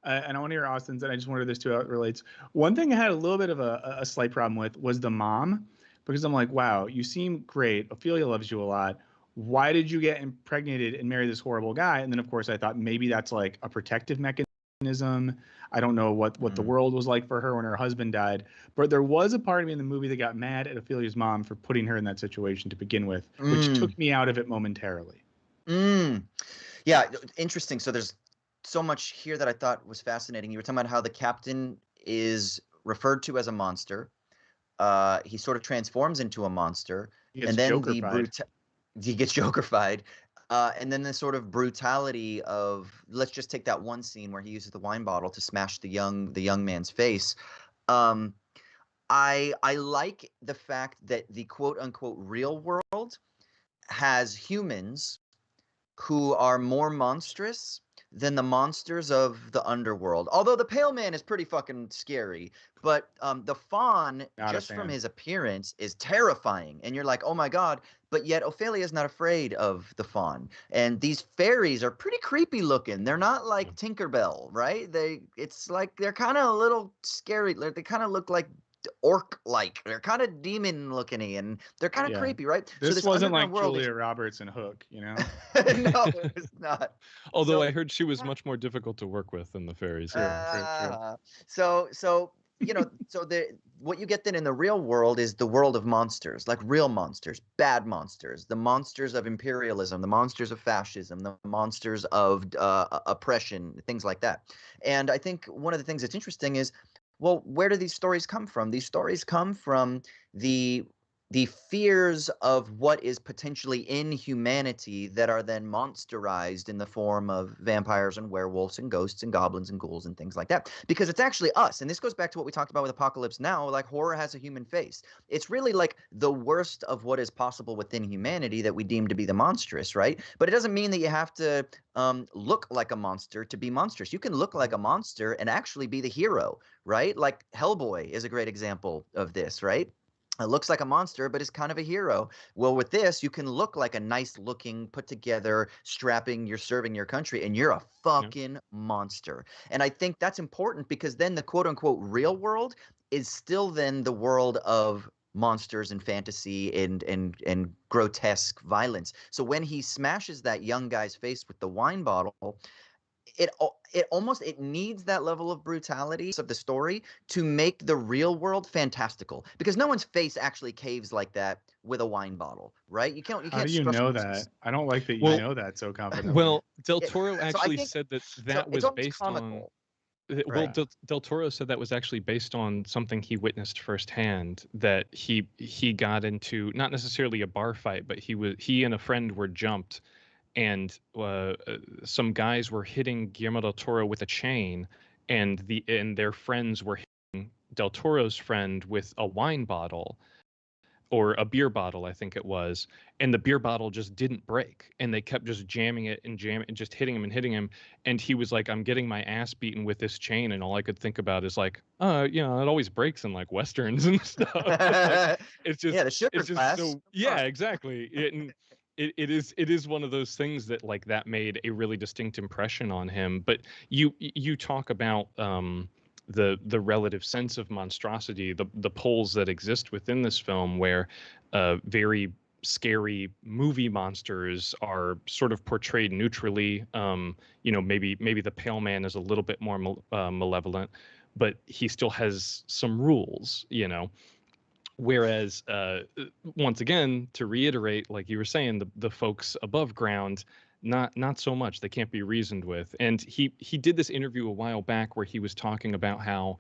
and I want to hear Austin's, and I just wonder this too, how it relates. One thing I had a little bit of a slight problem with was the mom, because I'm like, wow, you seem great. Ophelia loves you a lot. Why did you get impregnated and marry this horrible guy? And then, of course, I thought maybe that's like a protective mechanism. I don't know what the world was like for her when her husband died. But there was a part of me in the movie that got mad at Ophelia's mom for putting her in that situation to begin with, which took me out of it momentarily. Yeah, interesting. So there's so much here that I thought was fascinating. You were talking about how the captain is referred to as a monster. He sort of transforms into a monster, and then he gets Joker-fied. And then the sort of brutality of, let's just take that one scene where he uses the wine bottle to smash the young man's face. I like the fact that the quote unquote real world has humans who are more monstrous than the monsters of the underworld. Although the Pale Man is pretty fucking scary, but the Faun, just from his appearance, is terrifying. And you're like, oh my God. But yet Ophelia's not afraid of the Faun. And these fairies are pretty creepy looking. They're not like Tinkerbell, right? It's like they're kind of a little scary. They kind of look like orc-like. They're kind of demon-looking, and they're kind of creepy, right? This wasn't like Julia Roberts and Hook, you know? No, it's not. Although I heard she was much more difficult to work with than the fairies. So you know, what you get then in the real world is the world of monsters, like real monsters, bad monsters, the monsters of imperialism, the monsters of fascism, the monsters of oppression, things like that. And I think one of the things that's interesting is, well, where do these stories come from? These stories come from the fears of what is potentially in humanity that are then monsterized in the form of vampires and werewolves and ghosts and goblins and ghouls and things like that. Because it's actually us. And this goes back to what we talked about with Apocalypse Now. Like, horror has a human face. It's really like the worst of what is possible within humanity that we deem to be the monstrous, right? But it doesn't mean that you have to look like a monster to be monstrous. You can look like a monster and actually be the hero, right? Like Hellboy is a great example of this, right? looks like a monster, but is kind of a hero. Well, with this, you can look like a nice looking, put together, you're serving your country, and you're a Yeah. fucking monster. And I think that's important because then the quote unquote real world is still then the world of monsters and fantasy and grotesque violence. So when he smashes that young guy's face with the wine bottle, it needs that level of brutality of the story to make the real world fantastical, because no one's face actually caves like that with a wine bottle, right? You How can't do you stretch know muscles. that? I don't like that you Well, know that so confidently. well, Del It, Toro so I actually think said that so. that It's was almost based on. comical, Well, right? Del Toro said that was actually based on something he witnessed firsthand. That he got into not necessarily a bar fight, but he and a friend were jumped, and some guys were hitting Guillermo del Toro with a chain, and their friends were hitting Del Toro's friend with a wine bottle or a beer bottle, I think it was, and the beer bottle just didn't break, and they kept just jamming it and jamming and just hitting him and hitting him, and he was like, "I'm getting my ass beaten with this chain," and all I could think about is like, it always breaks in like westerns and stuff. Like it's Yeah, just the sugar it's just glass. so Come yeah, exactly. It is one of those things that like that made a really distinct impression on him. But you talk about the relative sense of monstrosity, the poles that exist within this film, where very scary movie monsters are sort of portrayed neutrally. Maybe the Pale Man is a little bit more malevolent, but he still has some rules. Whereas, once again, to reiterate, like you were saying, the folks above ground, not so much. They can't be reasoned with. And he did this interview a while back where he was talking about how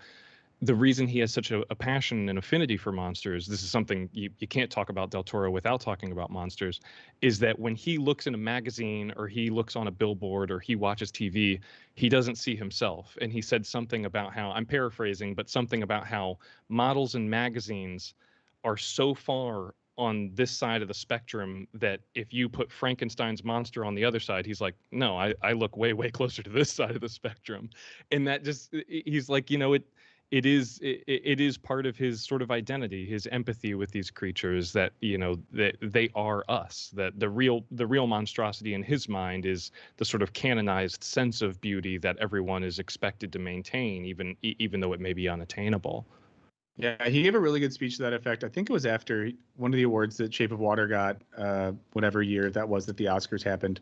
the reason he has such a passion and affinity for monsters, this is something you can't talk about Del Toro without talking about monsters, is that when he looks in a magazine or he looks on a billboard or he watches TV, he doesn't see himself. And he said something about how, I'm paraphrasing, but something about how models in magazines are so far on this side of the spectrum that if you put Frankenstein's monster on the other side, he's like, no, I look way closer to this side of the spectrum. And that just, he's like, it is part of his sort of identity, his empathy with these creatures, that that they are us, that the real monstrosity in his mind is the sort of canonized sense of beauty that everyone is expected to maintain, even though it may be unattainable. Yeah, he gave a really good speech to that effect. I think it was after one of the awards that Shape of Water got, whatever year that was that the Oscars happened.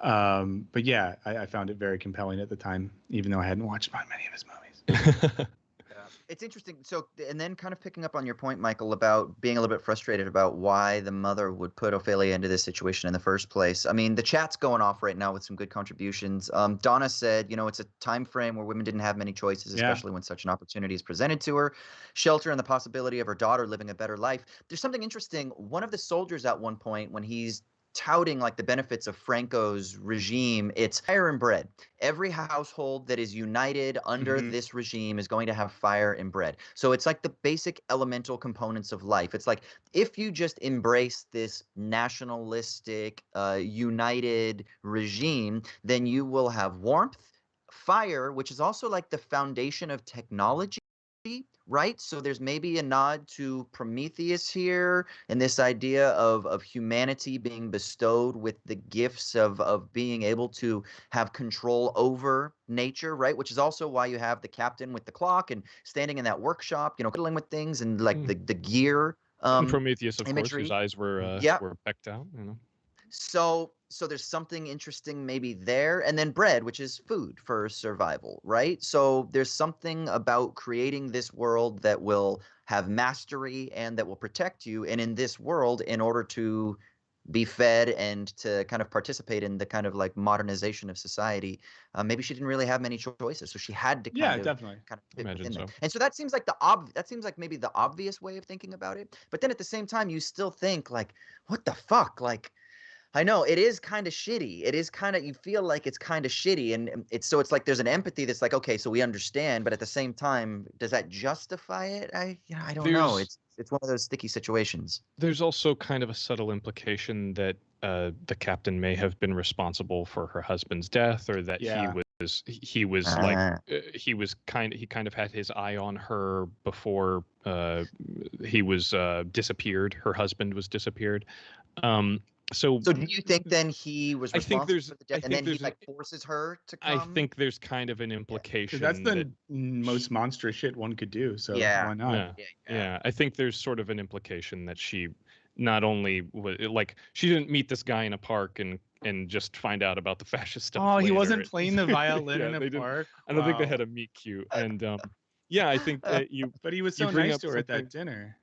But yeah, I found it very compelling at the time, even though I hadn't watched many of his movies. Yeah. It's interesting. So, and then kind of picking up on your point, Michael, about being a little bit frustrated about why the mother would put Ophelia into this situation in the first place. I mean, the chat's going off right now with some good contributions. Donna said, it's a time frame where women didn't have many choices, Yeah. especially when such an opportunity is presented to her. Shelter and the possibility of her daughter living a better life. There's something interesting. One of the soldiers at one point, when he's touting like the benefits of Franco's regime, it's fire and bread. Every household that is united under this regime is going to have fire and bread. So it's like the basic elemental components of life. It's like if you just embrace this nationalistic, united regime, then you will have warmth, fire, which is also like the foundation of technology. Right? So there's maybe a nod to Prometheus here and this idea of humanity being bestowed with the gifts of being able to have control over nature, right? Which is also why you have the captain with the clock and standing in that workshop, fiddling with things and like the gear And Prometheus, of course, whose imagery. eyes were Yeah. pecked out. So there's something interesting maybe there. And then bread, which is food for survival, right? So there's something about creating this world that will have mastery and that will protect you. And in this world, in order to be fed and to kind of participate in the kind of like modernization of society, maybe she didn't really have many choices, so she had to Definitely fit Imagine within so. that. And so that seems like maybe the obvious way of thinking about it. But then at the same time, you still think like, what the fuck, like. I know it is kind of shitty. It is kind of, you feel like it's kind of shitty, and it's like there's an empathy that's like, okay, so we understand, but at the same time, does that justify it? I don't know. It's one of those sticky situations. There's also kind of a subtle implication that the captain may have been responsible for her husband's death, or that he was he was like he kind of had his eye on her before he was disappeared. Her husband was disappeared. So do you think then he was I think responsible there's for the I death, and think then he there's like forces her to I come? think there's kind of an Because implication that's the that most monstrous shit one could do. So Yeah. why not? yeah, I think there's sort of an implication that she not only was like she didn't meet this guy in a park and just find out about the fascist stuff. Oh, he later. wasn't playing the violin Yeah, in they a didn't. park. I don't think they Wow. had a meet cute. And yeah, I think you But he was you so bring nice up to her at that something- dinner.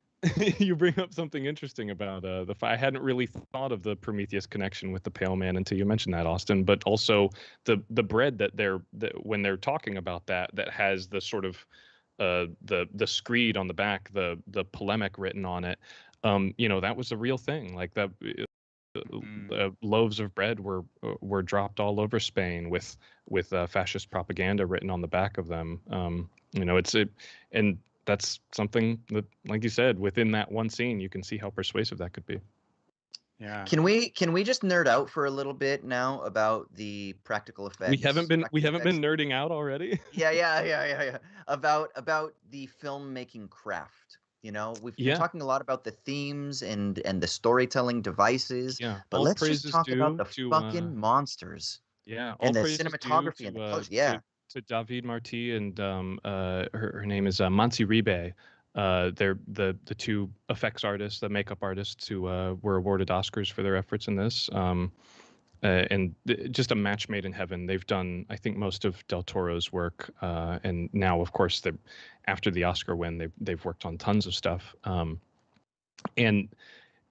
you bring up something interesting about I hadn't really thought of the Prometheus connection with the Pale Man until you mentioned that, Austin. But also the bread that when they're talking about that has the sort of the screed on the back, the polemic written on it. You know, that was a real thing. Like loaves of bread were dropped all over Spain with fascist propaganda written on the back of them. You know, and that's something that, like you said, within that one scene, you can see how persuasive that could be. Yeah. Can we just nerd out for a little bit now about the practical effects? We haven't been effects? nerding out already. Yeah. About the filmmaking craft. You know, we've been talking a lot about the themes and the storytelling devices. Yeah, But all let's just praises talk about due the to fucking monsters. yeah, all And the praises due cinematography and the post. Yeah. to David Martí and her name is Mansi Ribe. They're the two effects artists, the makeup artists who were awarded Oscars for their efforts in this. And just a match made in heaven. They've done, I think, most of Del Toro's work, and now, of course, after the Oscar win, they've worked on tons of stuff. And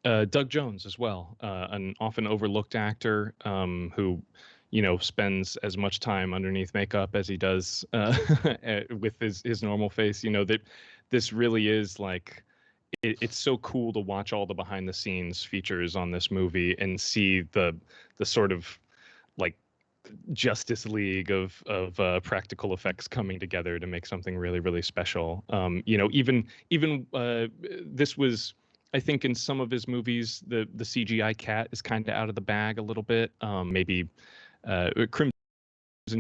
Doug Jones as well, an often overlooked actor who, you know, spends as much time underneath makeup as he does with his normal face. You know, that this really is like it's so cool to watch all the behind the scenes features on this movie and see the sort of like Justice League of practical effects coming together to make something really, really special. You know, even this was, I think, in some of his movies, the CGI cat is kind of out of the bag a little bit. Maybe Crimson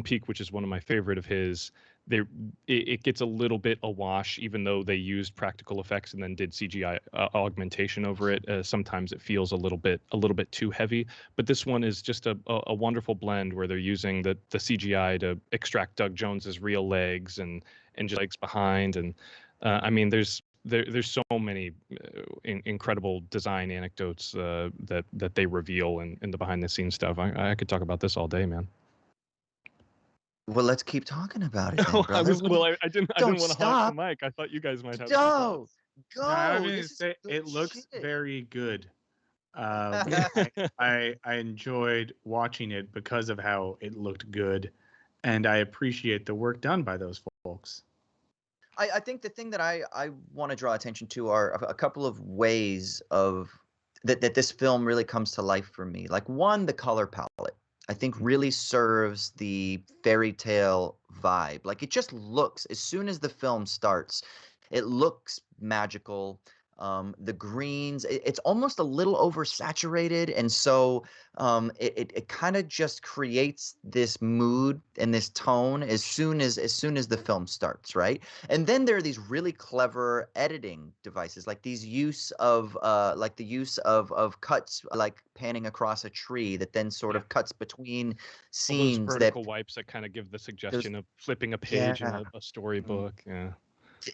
Peak, which is one of my favorite of his, it gets a little bit awash, even though they used practical effects and then did CGI augmentation over it. Sometimes it feels a little bit too heavy, but this one is just a wonderful blend where they're using the CGI to extract Doug Jones's real legs and just legs behind, and I mean, there's so many incredible design anecdotes that they reveal in the behind the scenes stuff. I could talk about this all day, man. Well, let's keep talking about it then, brother. I didn't want to hog the mic. I thought you guys might have. Go. I mean, This is good it looks shit. very good. I enjoyed watching it because of how it looked good, and I appreciate the work done by those folks. I think the thing that I want to draw attention to are a couple of ways of that this film really comes to life for me. Like, one, the color palette, I think, really serves the fairy tale vibe. Like, it just looks, as soon as the film starts, it looks magical. The greens, it's almost a little oversaturated, and so it kind of just creates this mood and this tone as soon as the film starts, right? And then there are these really clever editing devices, like these use of the use of cuts, like panning across a tree that then sort of cuts between scenes. All those vertical wipes that kind of give the suggestion of flipping a page in a storybook. Yeah.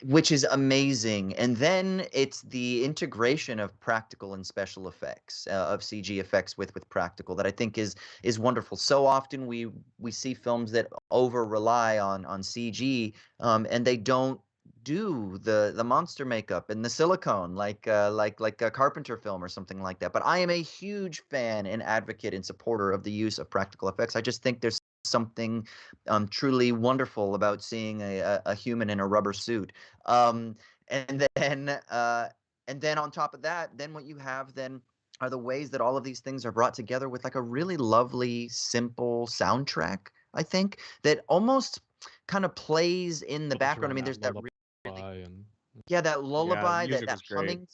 Which is amazing. And then it's the integration of practical and special effects, of CG effects with practical, that I think is wonderful. So often we see films that over rely on CG, and they don't do the monster makeup and the silicone like a Carpenter film or something like that. But I am a huge fan and advocate and supporter of the use of practical effects. I just think there's something truly wonderful about seeing a human in a rubber suit. And then on top of that, then what you have then are the ways that all of these things are brought together with like a really lovely, simple soundtrack, I think, that almost kind of plays in the background. I mean, there's that that lullaby, that humming.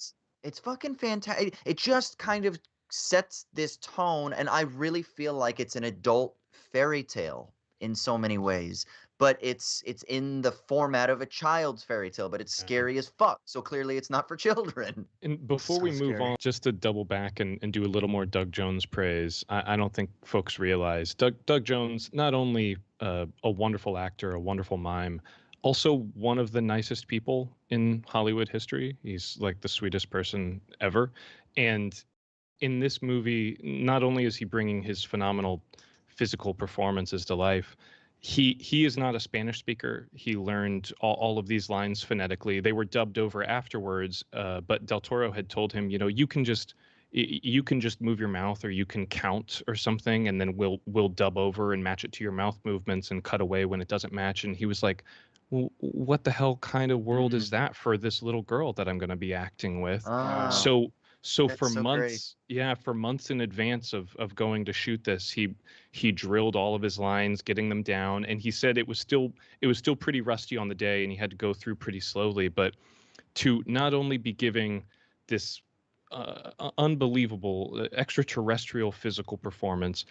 It's fucking fantastic. It just kind of sets this tone, and I really feel like it's an adult fairy tale in so many ways, but it's in the format of a child's fairy tale, but it's scary as fuck. So clearly it's not for children. And before So we move scary. on, just to double back and do a little more Doug Jones praise, I don't think folks realize Doug Jones, not only a wonderful actor, a wonderful mime, also one of the nicest people in Hollywood history. He's like the sweetest person ever. And in this movie, not only is he bringing his phenomenal physical performances to life, he is not a Spanish speaker. He learned all of these lines phonetically. They were dubbed over afterwards, but Del Toro had told him, you can just move your mouth, or you can count or something, and then we'll dub over and match it to your mouth movements and cut away when it doesn't match. And he was like, well, what the hell kind of world is that for this little girl that I'm going to be acting with? Ah, So that's for so months, great. for months in advance of going to shoot this, he drilled all of his lines, getting them down, and he said it was still pretty rusty on the day, and he had to go through pretty slowly. But to not only be giving this unbelievable extraterrestrial physical performance,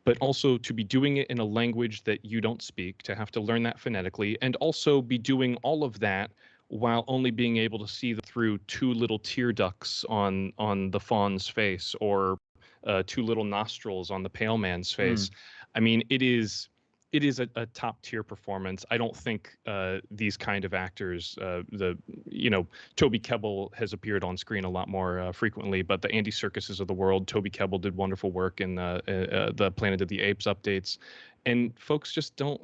but also to be doing it in a language that you don't speak, to have to learn that phonetically, and also be doing all of that while only being able to see through two little tear ducts on the fawn's face, or two little nostrils on the pale man's face. I mean, it is a top tier performance. I don't think these kind of actors, Toby Kebbell has appeared on screen a lot more frequently, but the Andy Serkises of the world, Toby Kebbell did wonderful work in the Planet of the Apes updates. And folks just don't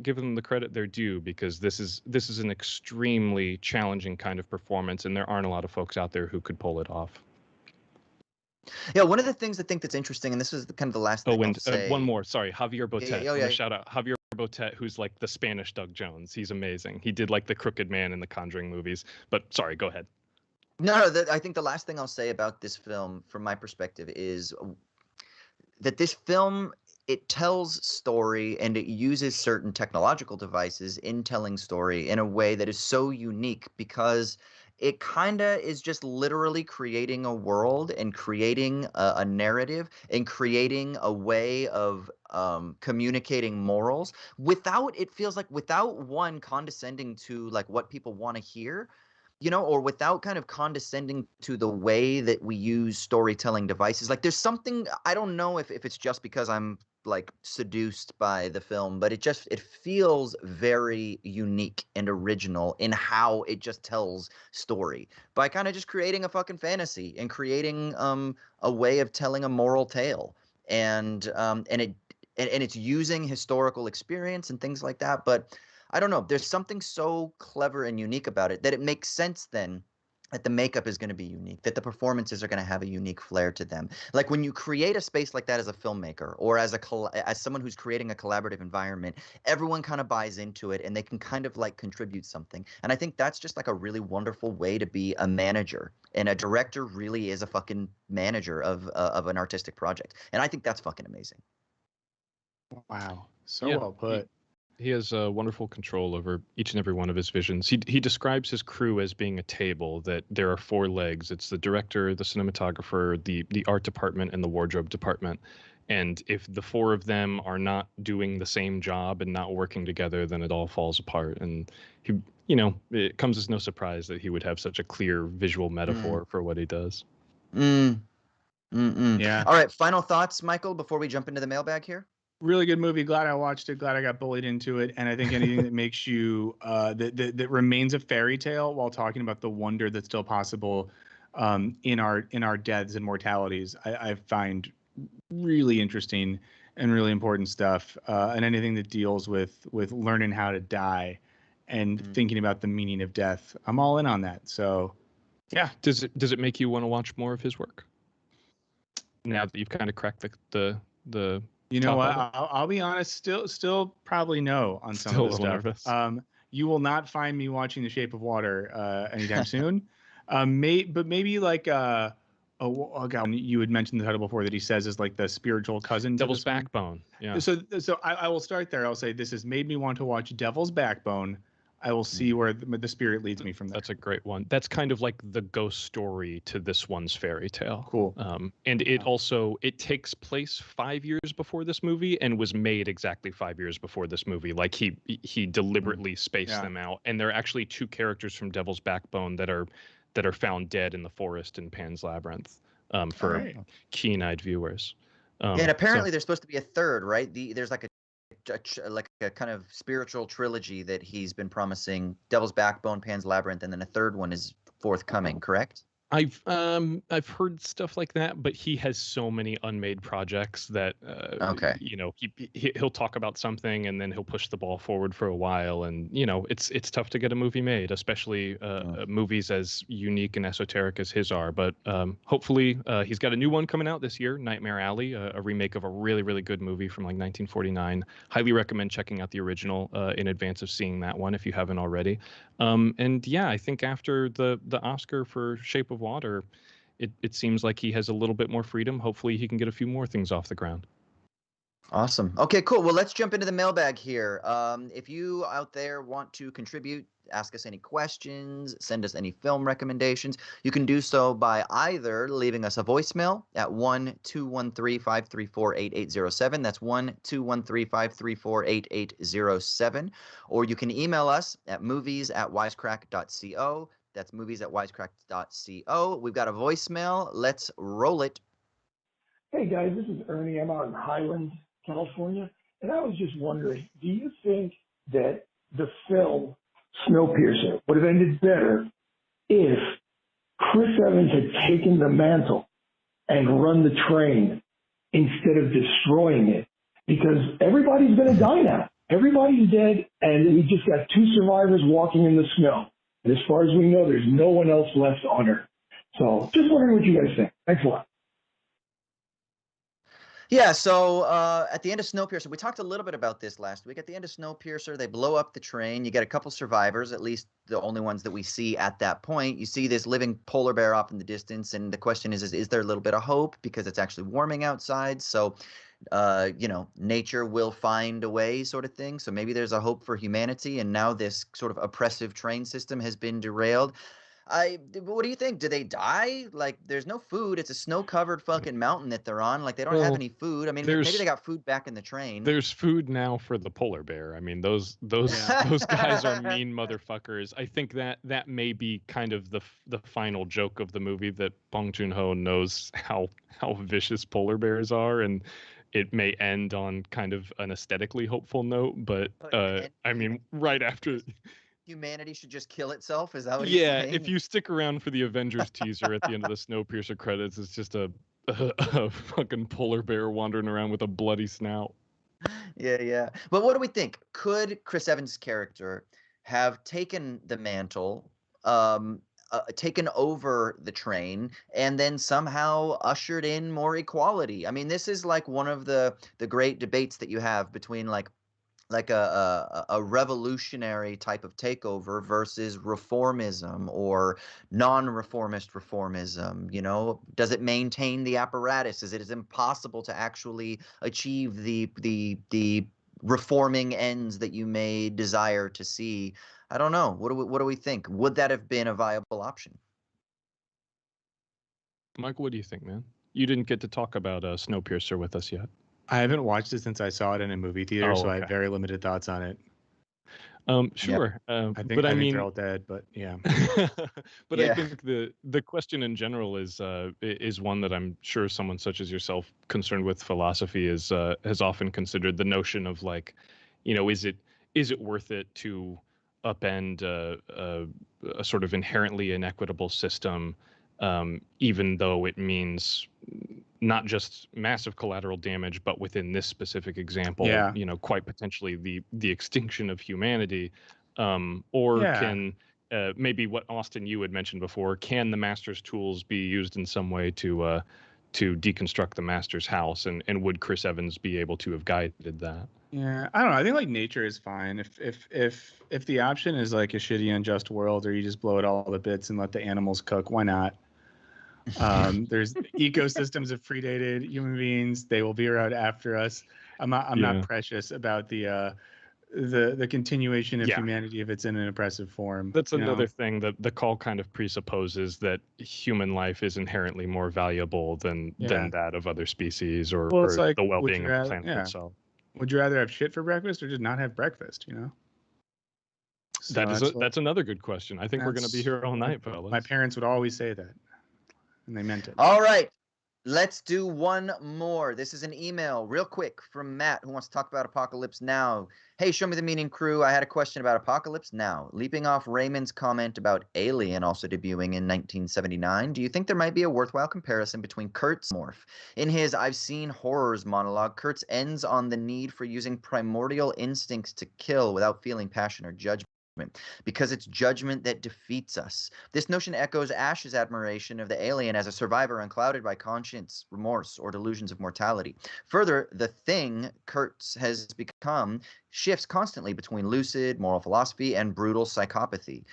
give them the credit they're due, because this is an extremely challenging kind of performance, and there aren't a lot of folks out there who could pull it off. Yeah, one of the things I think that's interesting, and this is kind of the last thing I'll say. One more. Sorry, Javier Botet. Yeah. Shout out Javier Botet, who's like the Spanish Doug Jones. He's amazing. He did like the Crooked Man in the Conjuring movies. But sorry, go ahead. No, I think the last thing I'll say about this film, from my perspective, is that this film, it tells story, and it uses certain technological devices in telling story in a way that is so unique, because it kind of is just literally creating a world and creating a narrative and creating a way of communicating morals without, it feels like, without one condescending to like what people want to hear, or without kind of condescending to the way that we use storytelling devices. Like, there's something, I don't know if it's just because I'm like seduced by the film, but it feels very unique and original in how it just tells story, by kind of just creating a fucking fantasy and creating a way of telling a moral tale. And it's using historical experience and things like that. But I don't know, there's something so clever and unique about it that it makes sense then that the makeup is going to be unique, that the performances are going to have a unique flair to them. Like, when you create a space like that as a filmmaker, or as someone who's creating a collaborative environment, everyone kind of buys into it, and they can kind of like contribute something. And I think that's just like a really wonderful way to be a manager. And a director really is a fucking manager of an artistic project. And I think that's fucking amazing. Wow. So well put. He has wonderful control over each and every one of his visions. He describes his crew as being a table, that there are four legs. It's the director, the cinematographer, the art department, and the wardrobe department. And if the four of them are not doing the same job and not working together, then it all falls apart. And he, it comes as no surprise that he would have such a clear visual metaphor for what he does. Yeah. All right, final thoughts, Michael, before we jump into the mailbag here? Really good movie. Glad I watched it. Glad I got bullied into it. And I think anything that makes you that remains a fairy tale while talking about the wonder that's still possible in our deaths and mortalities, I find really interesting and really important stuff. And anything that deals with learning how to die and thinking about the meaning of death, I'm all in on that. So, yeah. Does it make you want to watch more of his work now that you've kind of cracked the You know what? I'll be honest. Still probably no on some of the stuff. Nervous. You will not find me watching The Shape of Water anytime soon. Maybe like God, you had mentioned the title before that he says is like the spiritual cousin. Devil's Backbone. Yeah. So I will start there. I'll say this has made me want to watch Devil's Backbone. I will see where the spirit leads me from there. That's a great one. That's kind of like the ghost story to this one's fairy tale. Cool. And it takes place 5 years before this movie and was made exactly 5 years before this movie. Like he deliberately spaced them out. And there are actually two characters from Devil's Backbone that are found dead in the forest in Pan's Labyrinth, for keen-eyed viewers. And apparently there's supposed to be a third, right? There's like a kind of spiritual trilogy that he's been promising: Devil's Backbone, Pan's Labyrinth, and then a third one is forthcoming, correct? I've heard stuff like that, but he has so many unmade projects that he'll talk about something and then he'll push the ball forward for a while, and it's tough to get a movie made, especially movies as unique and esoteric as his are. But hopefully he's got a new one coming out this year, Nightmare Alley, a remake of a really, really good movie from like 1949. Highly recommend checking out the original in advance of seeing that one if you haven't already. And yeah, I think after the Oscar for Shape of Water, it seems like he has a little bit more freedom. Hopefully he can get a few more things off the ground. Awesome. Okay, cool. Well, let's jump into the mailbag here. If you out there want to contribute, ask us any questions, send us any film recommendations, you can do so by either leaving us a voicemail at 1-213-534-8807. That's 1-213-534-8807. Or you can email us at movies@wisecrack.co. That's movies@wisecrack.co. We've got a voicemail. Let's roll it. Hey guys, this is Ernie. I'm out in Highland, California, and I was just wondering, do you think that the film Snowpiercer would have ended better if Chris Evans had taken the mantle and run the train instead of destroying it? Because everybody's going to die now. Everybody's dead, and we just got two survivors walking in the snow. And as far as we know, there's no one else left on Earth. So just wondering what you guys think. Thanks a lot. Yeah, so at the end of Snowpiercer, we talked a little bit about this last week. At the end of Snowpiercer, they blow up the train. You get a couple survivors, at least the only ones that we see at that point. You see this living polar bear off in the distance, and the question is there a little bit of hope because it's actually warming outside? So, nature will find a way, sort of thing. So maybe there's a hope for humanity, and now this sort of oppressive train system has been derailed. What do you think? Do they die? Like, there's no food. It's a snow-covered fucking mountain that they're on. Like, they don't have any food. I mean, maybe they got food back in the train. There's food now for the polar bear. I mean, those guys are mean motherfuckers. I think that may be kind of the final joke of the movie, that Bong Joon-ho knows how vicious polar bears are, and it may end on kind of an aesthetically hopeful note. But I mean, right after. Humanity should just kill itself? Is that what you're saying? If you stick around for the Avengers teaser at the end of the Snowpiercer credits, it's just a fucking polar bear wandering around with a bloody snout. Yeah. But what do we think? Could Chris Evans' character have taken the mantle, taken over the train, and then somehow ushered in more equality? I mean, this is like one of the great debates that you have between like a revolutionary type of takeover versus reformism or non-reformist reformism. Does it maintain the apparatus? Is it impossible to actually achieve the reforming ends that you may desire to see? I don't know. What do we think? Would that have been a viable option? Michael, what do you think, man? You didn't get to talk about Snowpiercer with us yet. I haven't watched it since I saw it in a movie theater, so I have very limited thoughts on it. Sure. I think they're all dead, but yeah. But I think the question in general is one that I'm sure someone such as yourself, concerned with philosophy, has often considered, the notion of like, is it worth it to upend a sort of inherently inequitable system, even though it means not just massive collateral damage, but within this specific example, quite potentially the extinction of humanity, can maybe what Austin, you had mentioned before, can the master's tools be used in some way to deconstruct the master's house, and would Chris Evans be able to have guided that? Yeah, I don't know. I think like nature is fine. If the option is like a shitty, unjust world, or you just blow it all to bits and let the animals cook, why not? There's ecosystems have predated human beings. They will be around after us. I'm not precious about the the continuation of Yeah. humanity if it's in an oppressive form. That's you know? another thing that the call kind of presupposes, that human life is inherently more valuable than that of other species, or, Well, it's like, the would well-being you of the rather- planet yeah. itself. Would you rather have shit for breakfast or just not have breakfast? You know. So That's another good question. I think we're going to be here all night, fellas. My parents would always say that, and they meant it. All right. Let's do one more. This is an email real quick from Matt, who wants to talk about Apocalypse Now. Hey, Show Me the Meaning crew. I had a question about Apocalypse Now. Leaping off Raymond's comment about Alien also debuting in 1979, do you think there might be a worthwhile comparison between Kurt's Morph? In his I've Seen Horrors monologue, Kurtz ends on the need for using primordial instincts to kill without feeling passion or judgment, because it's judgment that defeats us. This notion echoes Ash's admiration of the alien as a survivor unclouded by conscience, remorse, or delusions of mortality. Further, the thing Kurtz has become shifts constantly between lucid, moral philosophy, and brutal psychopathy.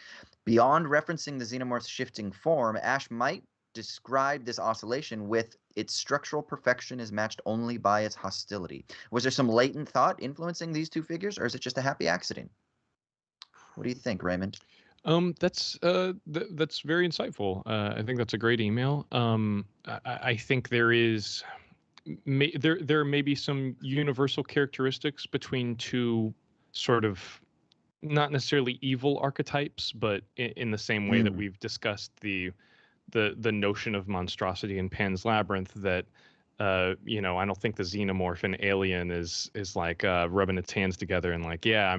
Beyond referencing the xenomorph's shifting form, Ash might describe this oscillation with its structural perfection is matched only by its hostility. Was there some latent thought influencing these two figures, or is it just a happy accident? What do you think, Raymond? That's very insightful. I think that's a great email. I think there is there may be some universal characteristics between two sort of not necessarily evil archetypes, but in the same way that we've discussed the notion of monstrosity in Pan's Labyrinth, that I don't think the xenomorph in Alien is like rubbing its hands together and like, yeah,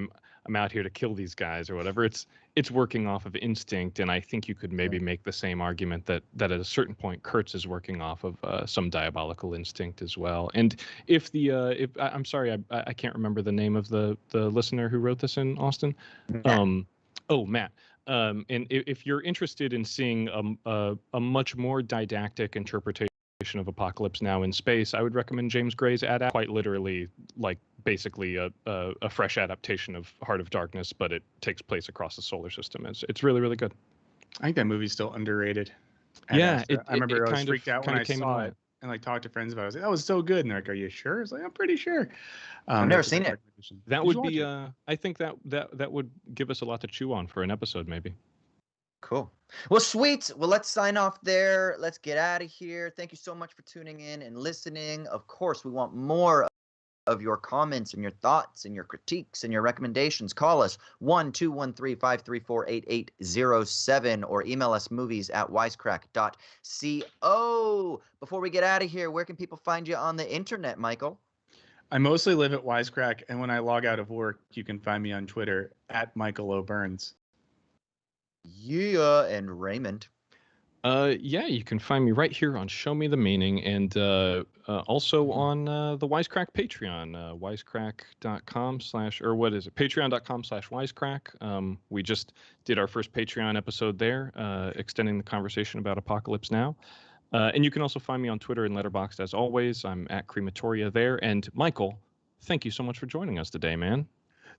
I'm out here to kill these guys or whatever. It's working off of instinct, and I think you could maybe make the same argument that at a certain point Kurtz is working off of some diabolical instinct as well. And if I'm sorry, I can't remember the name of the listener who wrote this in, Austin. Matt. And if you're interested in seeing a much more didactic interpretation of Apocalypse Now in space, I would recommend James Gray's Adapt. Quite literally, like basically a fresh adaptation of Heart of Darkness, but it takes place across the solar system. It's really, really good. I think that movie's still underrated. Yeah, I remember I was kind freaked out when I saw in it and like talked to friends about it. I was like, that was so good. And they're like, are you sure? I was like, I'm pretty sure. I've never seen it. That would be I think that would give us a lot to chew on for an episode, maybe. Cool. Well, sweet. Well, let's sign off there. Let's get out of here. Thank you so much for tuning in and listening. Of course, we want more of your comments and your thoughts and your critiques and your recommendations. Call us 1-213-534-8807 or email us movies@wisecrack.co. Before we get out of here, where can people find you on the internet, Michael? I mostly live at Wisecrack, and when I log out of work, you can find me on Twitter @Michael O'Burns. Yeah, and Raymond. Yeah, you can find me right here on Show Me the Meaning, and also on the Wisecrack Patreon, wisecrack.com/ or what is it? Patreon.com/wisecrack. We just did our first Patreon episode there, extending the conversation about Apocalypse Now. And you can also find me on Twitter and Letterboxd as always. I'm @Crematoria there. And Michael, thank you so much for joining us today, man.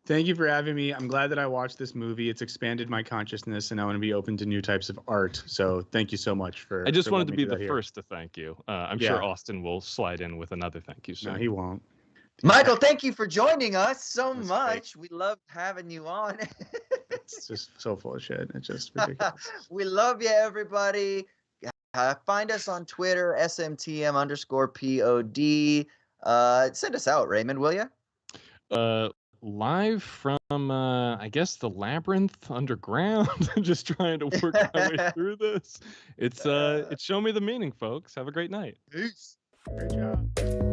Thank you for having me. I'm glad that I watched this movie. It's expanded my consciousness, and I want to be open to new types of art. So thank you so much for. I just for wanted to be letting me the do that first to thank you. I'm sure Austin will slide in with another thank you soon. No, he won't. Michael, thank you for joining us so That's much. We love having you on. It's just so full of shit. It's just ridiculous. We love you, everybody. Find us on Twitter, SMTM_POD. Send us out, Raymond, will you? Live from, I guess, the Labyrinth underground. I'm just trying to work my way through this. It's Show Me the Meaning, folks. Have a great night. Peace. Great job.